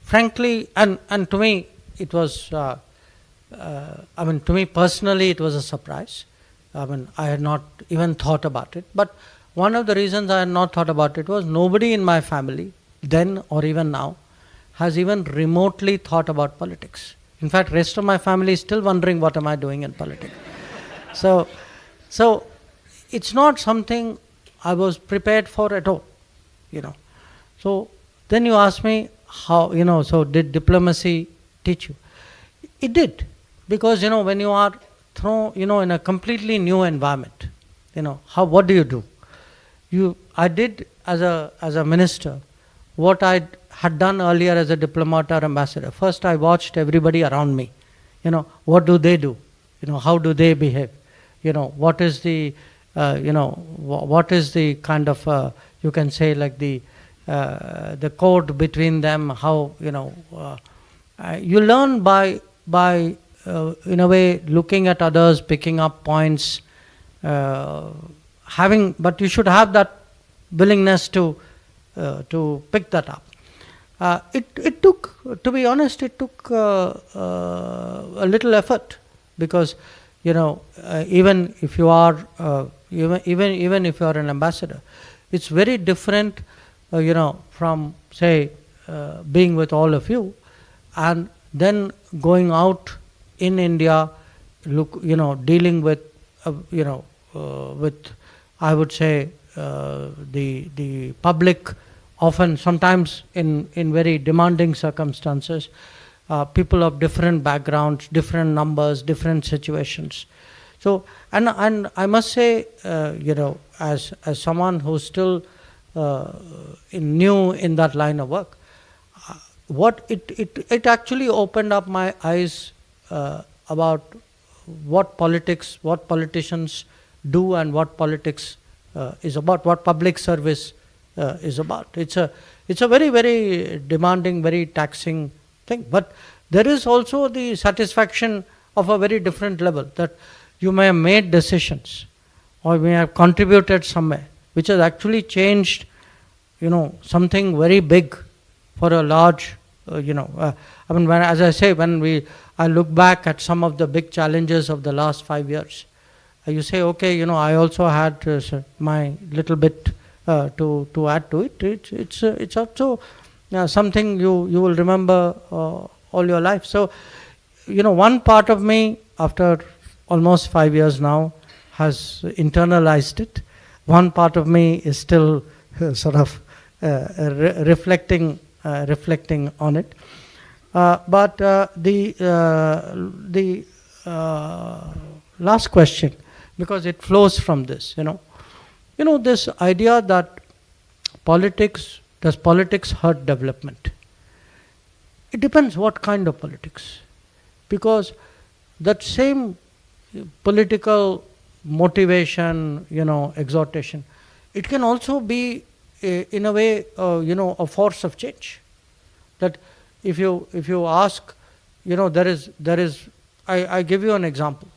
frankly, and to me, it was, to me personally, it was a surprise. I mean, I had not even thought about it. But one of the reasons I had not thought about it was nobody in my family, then or even now, has even remotely thought about politics. In fact, rest of my family is still wondering what am I doing in politics. So it's not something I was prepared for at all, you know. So then you ask me how, you know, so did diplomacy teach you? It did, because, you know, when you are thrown, you know, in a completely new environment, you know, what do you do? I did as a minister what I had done earlier as a diplomat or ambassador. First, I watched everybody around me. You know, what do they do? You know, how do they behave? You know, what is the, what is the kind of, you can say, like the code between them? How, you know, you learn by in a way looking at others, picking up points, but you should have that willingness to pick that up. It took, to be honest, it took a little effort, because, you know, even if you are even if you are an ambassador, it's very different, you know, from, say, being with all of you, and then going out in India, dealing with, with, I would say, the public, often, sometimes in very demanding circumstances, people of different backgrounds, different numbers, different situations. So, and I must say, as someone who's still new in that line of work. What it actually opened up my eyes about what politicians do and what politics is about, what public service is about. It's a very, very demanding, very taxing thing. But there is also the satisfaction of a very different level, that you may have made decisions or may have contributed somewhere which has actually changed, something very big for a large, I mean, as I say, I look back at some of the big challenges of the last 5 years, you say, okay, I also had my little bit to add to it. It's also something you will remember all your life. So, one part of me, after almost 5 years now, has internalized it. One part of me is still sort of reflecting on it. But the last question, because it flows from this, this idea that does politics hurt development? It depends what kind of politics. Because that same political motivation, exhortation, it can also be in a way, a force of change. That if you ask, there is. I give you an example.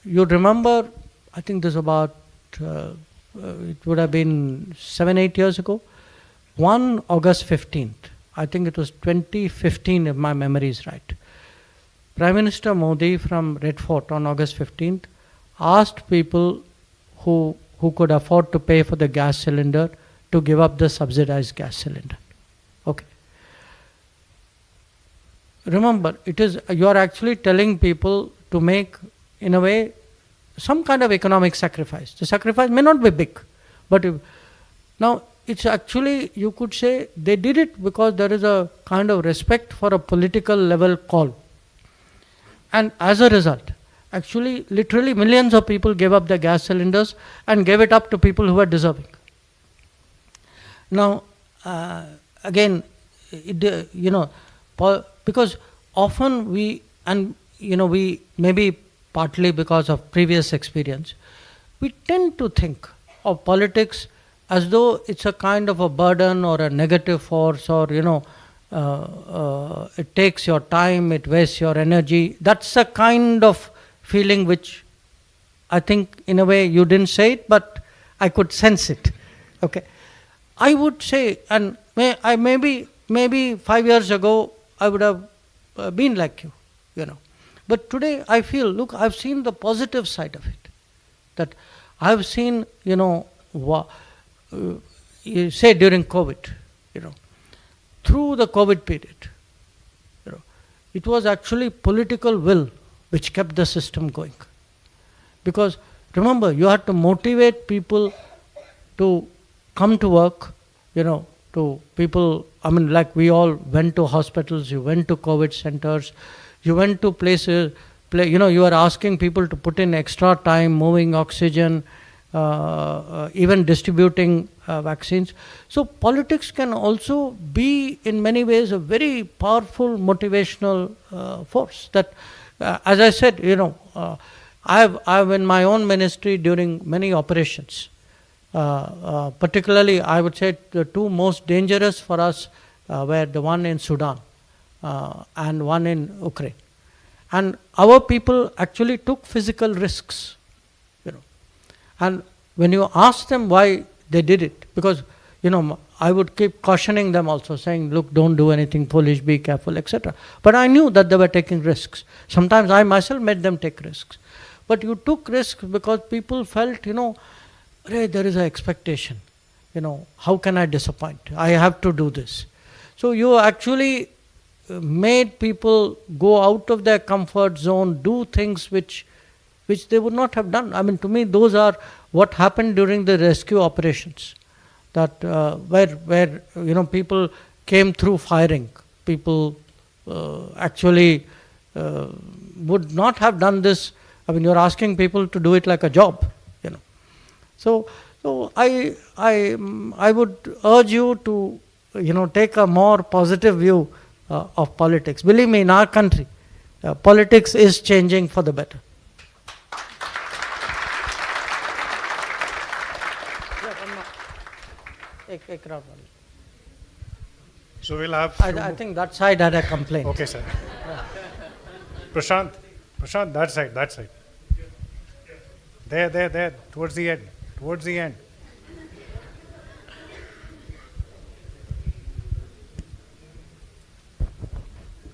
You remember, I think this about it would have been 7-8 years ago. 1 August 15th, I think it was 2015 if my memory is right. Prime Minister Modi from Red Fort on August 15th asked people who could afford to pay for the gas cylinder to give up the subsidized gas cylinder. Okay. Remember, you are actually telling people to make, in a way, some kind of economic sacrifice. The sacrifice may not be big, but now it's actually, you could say, they did it because there is a kind of respect for a political level call. And as a result, actually, literally millions of people gave up their gas cylinders and gave it up to people who were deserving. Now, again, because often we maybe partly because of previous experience, we tend to think of politics as though it's a kind of a burden or a negative force, or it takes your time, it wastes your energy. That's a kind of feeling which I think in a way you didn't say it, but I could sense it. Okay, I would say, and maybe 5 years ago I would have been like you, but today I feel, look, I've seen the positive side of it. That I've seen, you say during COVID, through the COVID period, it was actually political will which kept the system going. Because remember, you had to motivate people to come to work, to people, I mean, like we all went to hospitals, you went to COVID centers, you went to places, you are asking people to put in extra time, moving oxygen, even distributing vaccines. So politics can also be in many ways a very powerful motivational force. That, as I said, I've in my own ministry during many operations, particularly I would say the two most dangerous for us were the one in Sudan and one in Ukraine. And our people actually took physical risks, And when you ask them why they did it, because, I would keep cautioning them also, saying, look, don't do anything foolish, be careful, etc. But I knew that they were taking risks. Sometimes I myself made them take risks. But you took risks because people felt, there is an expectation. How can I disappoint? I have to do this. So you actually made people go out of their comfort zone, do things which they would not have done. I mean, to me, those are what happened during the rescue operations. That where people came through firing. People actually would not have done this. I mean, you're asking people to do it like a job. So So I would urge you to, take a more positive view of politics. Believe me, in our country, politics is changing for the better. So we'll have. I think that side had a complaint. Okay, sir. Prashant, that side. There, towards the end.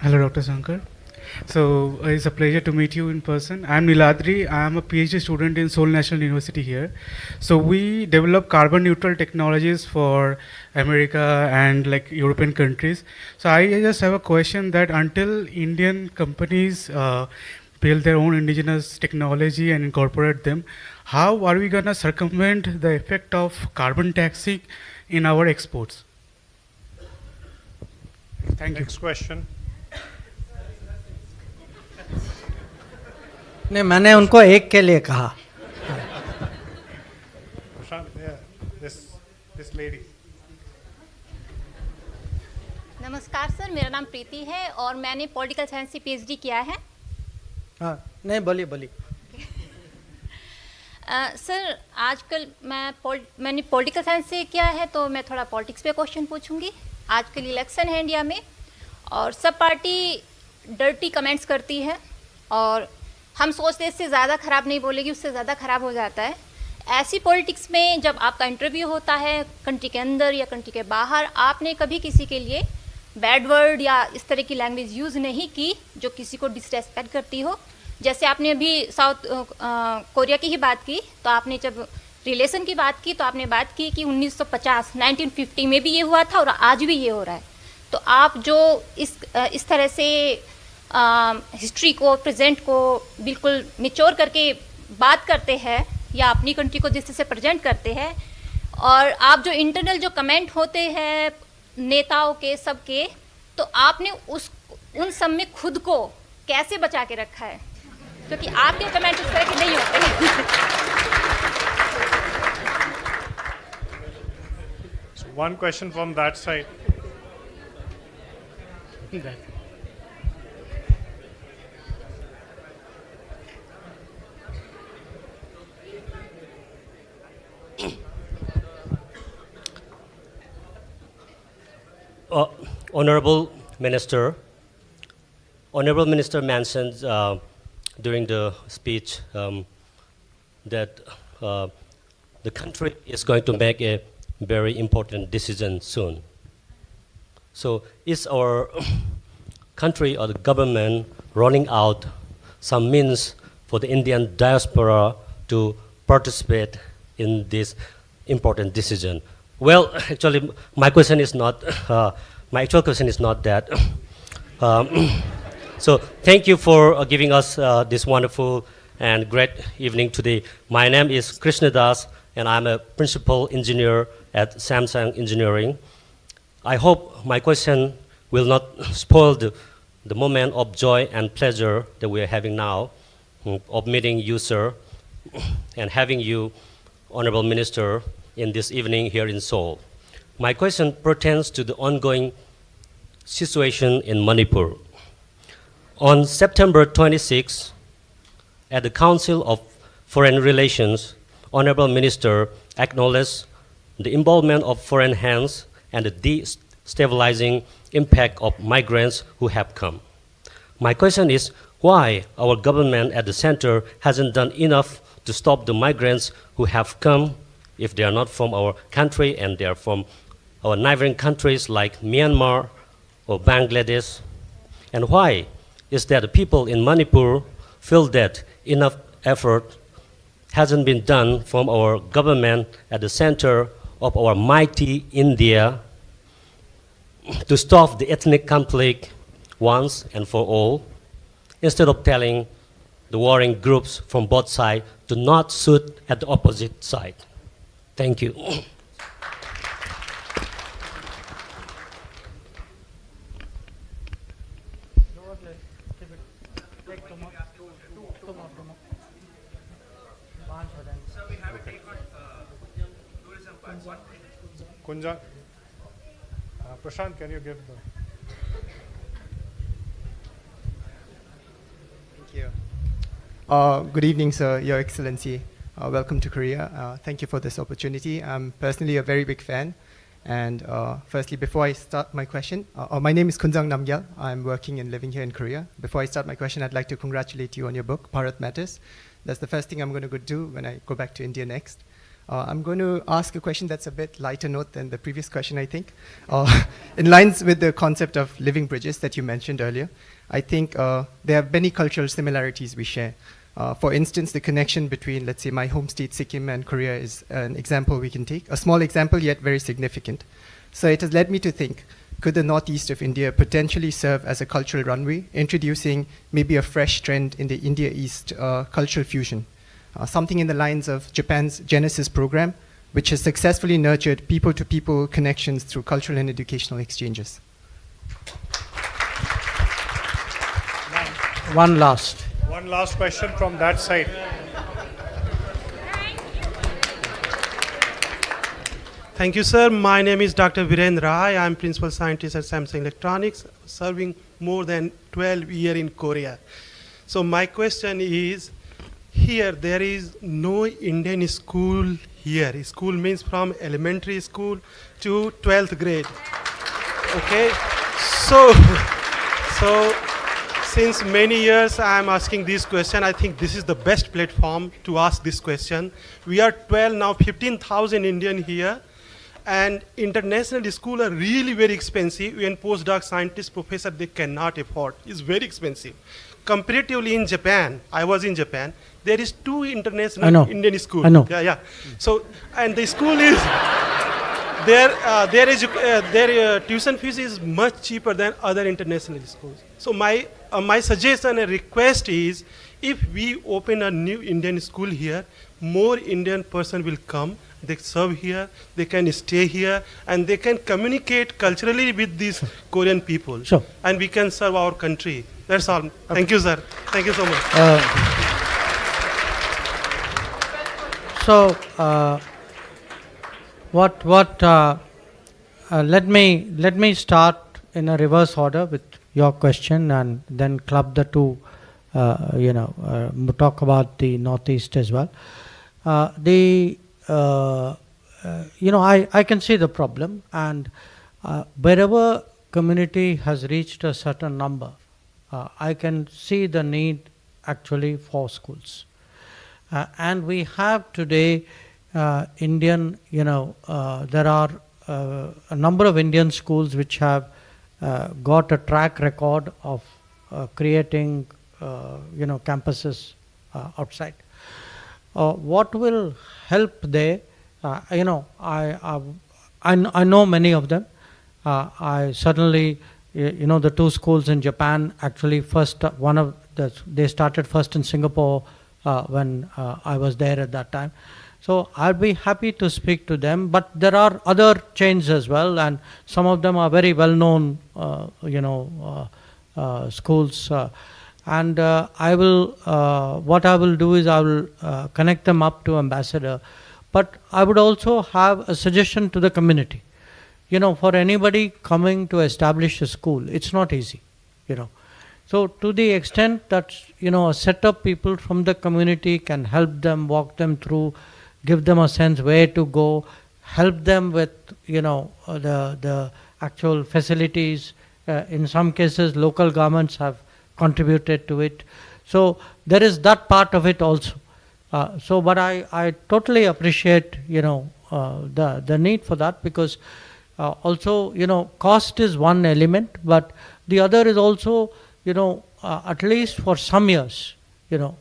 Hello, Dr. Shankar. So it's a pleasure to meet you in person. I'm Niladri. I'm a PhD student in Seoul National University here. So we develop carbon neutral technologies for America and like European countries. So I just have a question that until Indian companies build their own indigenous technology and incorporate them, how are we gonna circumvent the effect of carbon taxing in our exports? Thank you. Next question. नहीं, मैंने उनको एक के लिए कहा. Prashant, yeah, this lady. नमस्कार sir, मेरा नाम प्रीति है और मैंने पॉलिटिकल साइंस से पीएचडी किया है. हाँ, नहीं बोली. सर आजकल मैंने पॉलिटिकल साइंस से किया है तो मैं थोड़ा पॉलिटिक्स पे क्वेश्चन पूछूंगी. आजकल इलेक्शन है इंडिया में और सब पार्टी डर्टी कमेंट्स करती है और हम सोचते हैं इससे ज़्यादा ख़राब नहीं बोलेगी, उससे ज़्यादा ख़राब हो जाता है. ऐसी पॉलिटिक्स में जब आपका इंटरव्यू होता है कंट्री के अंदर या कंट्री के बाहर, आपने कभी किसी के लिए बैड वर्ड या इस तरह की लैंग्वेज यूज़ नहीं की जो किसी को डिसरेस्पेक्ट करती हो. जैसे आपने अभी साउथ कोरिया की ही बात की, तो आपने जब रिलेशन की बात की तो आपने बात की कि 1950 में भी ये हुआ था और आज भी ये हो रहा है. तो आप जो इस तरह से हिस्ट्री को, प्रेजेंट को बिल्कुल निचोड़ करके बात करते हैं या अपनी कंट्री को जिस तरह से प्रेजेंट करते हैं, और आप जो इंटरनल जो कमेंट होते हैं नेताओं के सबके, तो आपने उन सब में खुद को कैसे बचा के रखा है, क्योंकि आपके कमेंट उस तरह के नहीं होते. So one question from that side. Honorable Minister mentioned during the speech that the country is going to make a very important decision soon. So is our country or the government running out some means for the Indian diaspora to participate in this important decision? Well, actually, my question is not. My actual question is not that. So, thank you for giving us this wonderful and great evening today. My name is Krishna Das, and I'm a principal engineer at Samsung Engineering. I hope my question will not spoil the moment of joy and pleasure that we are having now of meeting you, sir, and having you, Honorable Minister, in this evening here in Seoul. My question pertains to the ongoing situation in Manipur. On September 26, at the Council of Foreign Relations, Honorable Minister acknowledged the involvement of foreign hands and the destabilizing impact of migrants who have come. My question is why our government at the center hasn't done enough to stop the migrants who have come, if they are not from our country and they are from our neighboring countries like Myanmar or Bangladesh? And why is that the people in Manipur feel that enough effort hasn't been done from our government at the center of our mighty India to stop the ethnic conflict once and for all, instead of telling the warring groups from both sides to not shoot at the opposite side? Thank you. Kunjang. Prashant, can you give the... Thank you. Good evening, sir, Your Excellency. Welcome to Korea. Thank you for this opportunity. I'm personally a very big fan. And firstly, before I start my question, my name is Kunjang Namgyal. I'm working and living here in Korea. Before I start my question, I'd like to congratulate you on your book, Bharat Matters. That's the first thing I'm going to go do when I go back to India next. I'm going to ask a question that's a bit lighter note than the previous question, I think. In lines with the concept of living bridges that you mentioned earlier, I think there are many cultural similarities we share. For instance, the connection between, let's say, my home state, Sikkim, and Korea is an example we can take. A small example, yet very significant. So it has led me to think, could the northeast of India potentially serve as a cultural runway, introducing maybe a fresh trend in the India-East cultural fusion? Something in the lines of Japan's Genesis program, which has successfully nurtured people-to-people connections through cultural and educational exchanges. One last. One last question from that side. Thank you, sir. My name is Dr. Viren Rai. I'm principal scientist at Samsung Electronics, serving more than 12 years in Korea. So my question is, here there is no Indian school here. School means from elementary school to 12th grade. Okay? So since many years I am asking this question. I think this is the best platform to ask this question. We are 12, now 15,000 Indian here. And international schools are really very expensive. Even postdoc scientists, professor, they cannot afford. It's very expensive. Comparatively in Japan, I was in Japan, there is 2 international Indian schools. I know. Yeah. So, and the school is, their tuition fees is much cheaper than other international schools. So my suggestion and request is, if we open a new Indian school here, more Indian person will come, they serve here, they can stay here, and they can communicate culturally with these Korean people. Sure. And we can serve our country. That's all. Thank you, sir. Thank you so much. Let me start in a reverse order with your question and then club the two, talk about the Northeast as well. I can see the problem, and wherever community has reached a certain number, I can see the need actually for schools. And we have today Indian, there are a number of Indian schools which have got a track record of creating, campuses outside. What will help there? I know many of them. I certainly, the 2 schools in Japan. Actually, they started first in Singapore when I was there at that time. So I'll be happy to speak to them. But there are other chains as well, and some of them are very well-known, schools. And what I will do is I will connect them up to ambassador. But I would also have a suggestion to the community. For anybody coming to establish a school, it's not easy, So to the extent that, a set of people from the community can help them, walk them through, give them a sense where to go, help them with, the actual facilities. In some cases, local governments have contributed to it. So there is that part of it also. But I totally appreciate, the need for that, because also, cost is one element, but the other is also, at least for some years,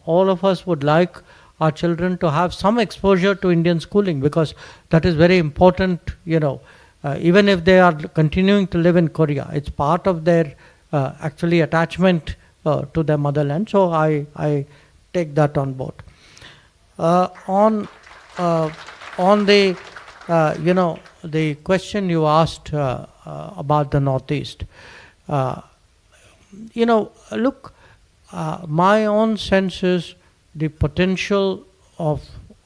all of us would like our children to have some exposure to Indian schooling, because that is very important, even if they are continuing to live in Korea, it's part of their actually attachment to their motherland. So I take that on board. On the, the question you asked about the Northeast, look, my own sense is the potential of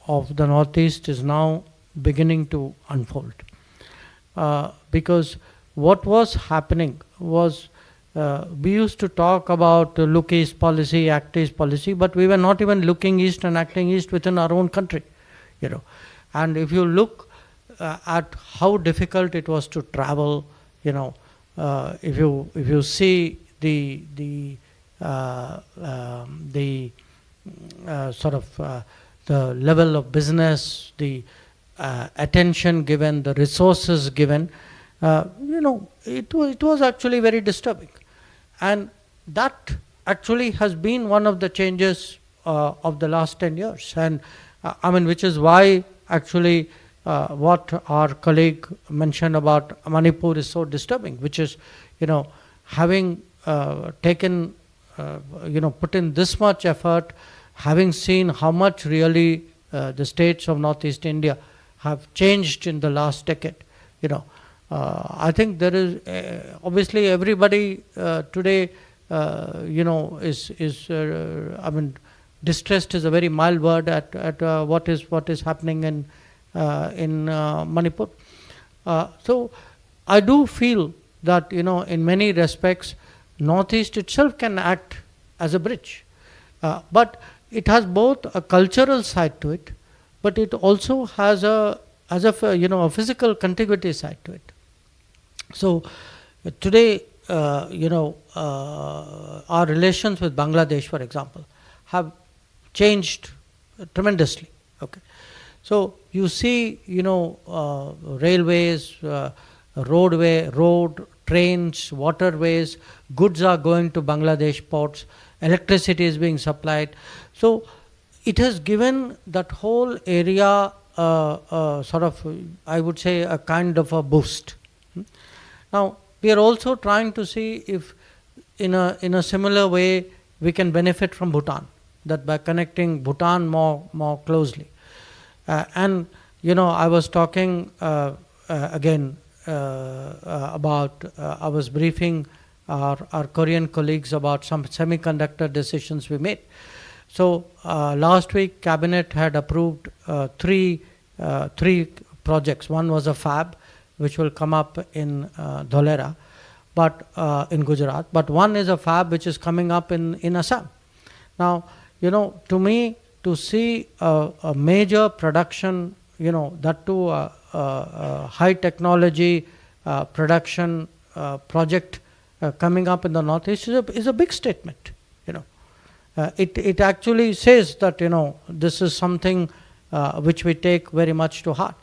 the Northeast is now beginning to unfold. Because what was happening was we used to talk about look east policy, act east policy, but we were not even looking east and acting east within our own country, you know. And if you look at how difficult it was to travel, you know, if you see the sort of the level of business, the attention given, the resources given, you know, it was actually very disturbing. And that actually has been one of the changes of the last 10 years. And I mean, which is why actually what our colleague mentioned about Manipur is so disturbing, which is, you know, having taken, you know, put in this much effort, having seen how much really the states of Northeast India have changed in the last decade, you know. I think there is obviously everybody today, you know, is I mean, distressed is a very mild word at what is happening in Manipur. So I do feel that, you know, in many respects, Northeast itself can act as a bridge, but it has both a cultural side to it, but it also has you know, a physical contiguity side to it. So today, you know, our relations with Bangladesh, for example, have changed tremendously. Okay, so you see, you know, railways, road, trains, waterways, goods are going to Bangladesh ports, electricity is being supplied. So it has given that whole area sort of, I would say, a kind of a boost. Now, we are also trying to see if in a similar way we can benefit from Bhutan, that by connecting Bhutan more closely. And, you know, I was talking again about, I was briefing our Korean colleagues about some semiconductor decisions we made. So last week, Cabinet had approved three projects. One was a fab, which will come up in Dholera, but in Gujarat. But one is a fab which is coming up in Assam. Now, you know, to me, to see a major production, you know, that too high technology production project coming up in the Northeast is a big statement, you know. It actually says that, you know, this is something which we take very much to heart.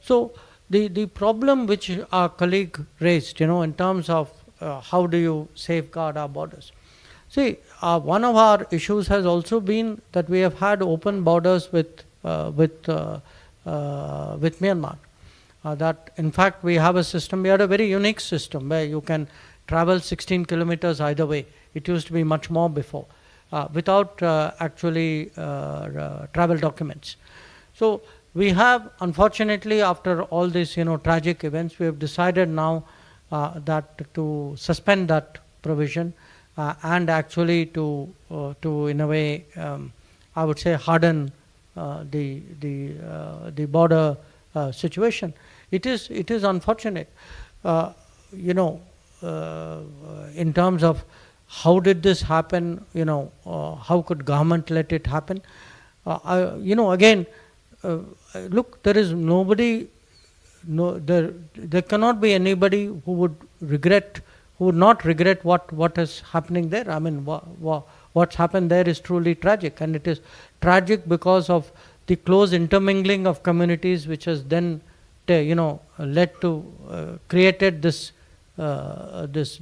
So the problem which our colleague raised, you know, in terms of how do you safeguard our borders. See, one of our issues has also been that we have had open borders with Myanmar. That in fact we have a system, we had a very unique system where you can travel 16 kilometers either way. It used to be much more before, without actually travel documents. So we have, unfortunately, after all these, you know, tragic events, we have decided now that to suspend that provision and actually to in a way, I would say, harden the border situation. It is unfortunate, you know, in terms of how did this happen, you know, how could government let it happen? You know, again, look, there is nobody, there cannot be anybody who would not regret what is happening there. I mean, what's happened there is truly tragic, and it is tragic because of the close intermingling of communities, which has then, you know, led to created this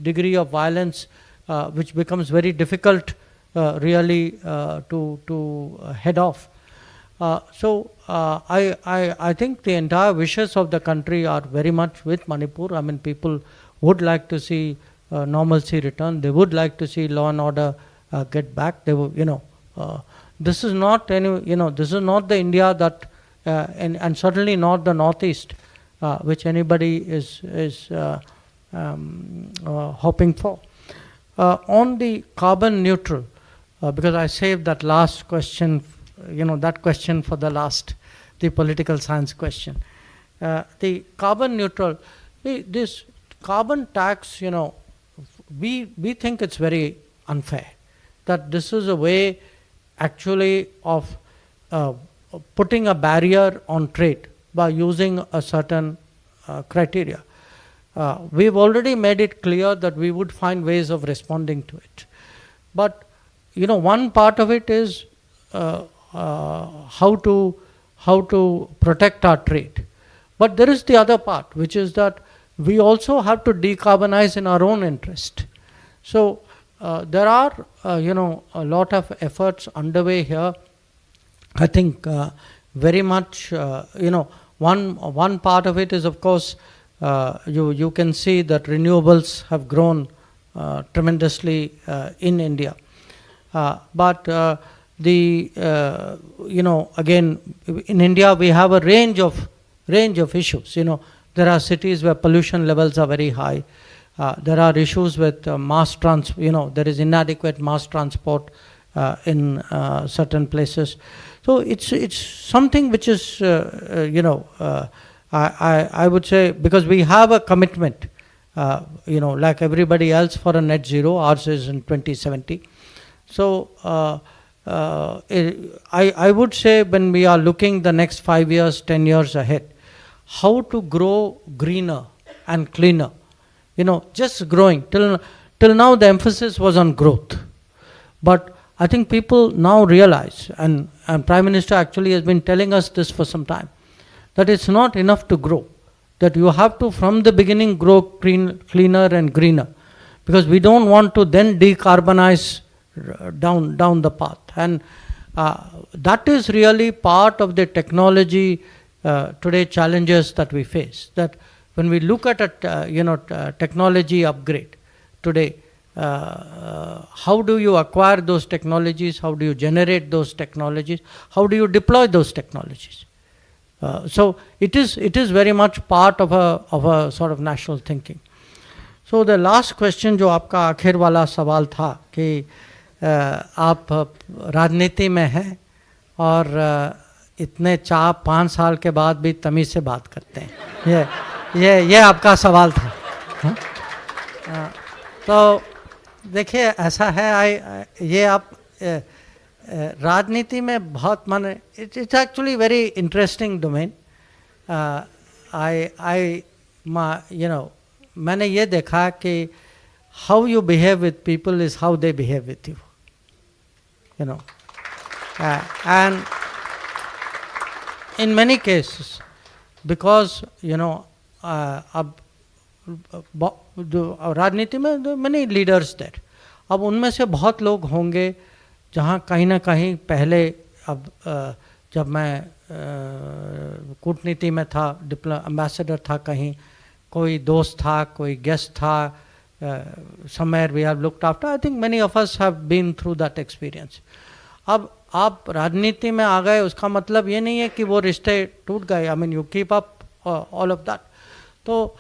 degree of violence, which becomes very difficult, really, to head off. So I think the entire wishes of the country are very much with Manipur. I mean, people would like to see normalcy return. They would like to see law and order get back. They would, you know, this is not this is not the India that, and certainly not the Northeast, which anybody is hoping for. On the carbon neutral, because I saved that last question, you know, that question for the last, the political science question. The carbon neutral, this carbon tax, we think it's very unfair, that this is a way actually of putting a barrier on trade by using a certain criteria. We've already made it clear that we would find ways of responding to it. But one part of it is how to protect our trade. But there is the other part, which is that we also have to decarbonize in our own interest. So there are a lot of efforts underway here. I think very much one part of it is, of course, you can see that renewables have grown tremendously in India. But again, in India we have a range of issues. There are cities where pollution levels are very high. There are issues with there is inadequate mass transport in certain places. So it's something which is, I would say, because we have a commitment, like everybody else, for a net zero. Ours is in 2070. So I would say, when we are looking the next 5 years, 10 years ahead, how to grow greener and cleaner. Just growing. Till now the emphasis was on growth. But I think people now realize, and Prime Minister actually has been telling us this for some time, that it's not enough to grow. That you have to, from the beginning, grow cleaner and greener. Because we don't want to then decarbonize down the path. And that is really part of the technology today challenges that we face. That when we look at a technology upgrade today, how do you acquire those technologies? How do you generate those technologies? How do you deploy those technologies? So it is very much part of a sort of national thinking. So the last question, जो आपका आखिर वाला सवाल था कि आप राजनीति में हैं और इतने 4-5 साल के बाद भी तमीज़ से बात करते हैं, ये आपका सवाल था. तो देखिए, ऐसा है, ये आप राजनीति में बहुत माने, it's actually very interesting domain. मैंने ये देखा कि how you behave with people is how they behave with you. And in many cases, because अब राजनीति में many leaders there, अब उनमें से बहुत लोग होंगे जहाँ कहीं ना कहीं पहले, अब जब मैं कूटनीति में था, एम्बेसडर था, कहीं कोई दोस्त था, कोई गेस्ट था, somewhere we have looked after. I think many of us have been through that experience. अब आप राजनीति में आ गए, उसका मतलब ये नहीं है कि वो रिश्ते टूट गए. I mean, you keep up all of that. So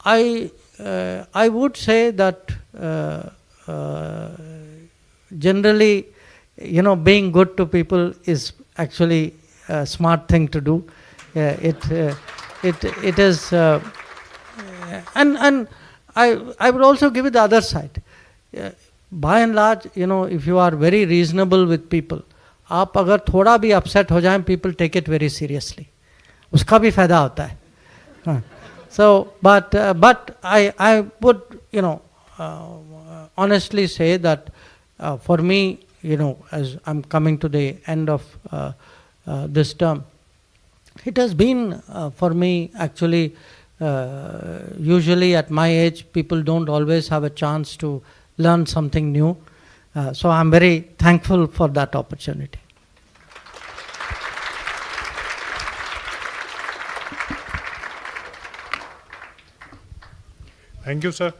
I would say that generally, being good to people is actually a smart thing to do. It is, and I would also give it the other side. By and large, if you are very reasonable with people, आप अगर थोड़ा भी upset हो जाएं, people take it very seriously. उसका भी फायदा होता है. So, but I would, honestly say that for me, as I'm coming to the end of this term, it has been for me actually, usually at my age, people don't always have a chance to learn something new. So I'm very thankful for that opportunity. Thank you, sir.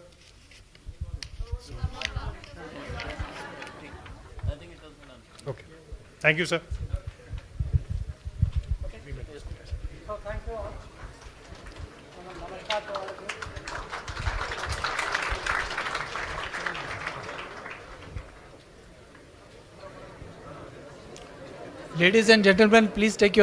Okay. Thank you, sir. Ladies and gentlemen, please take your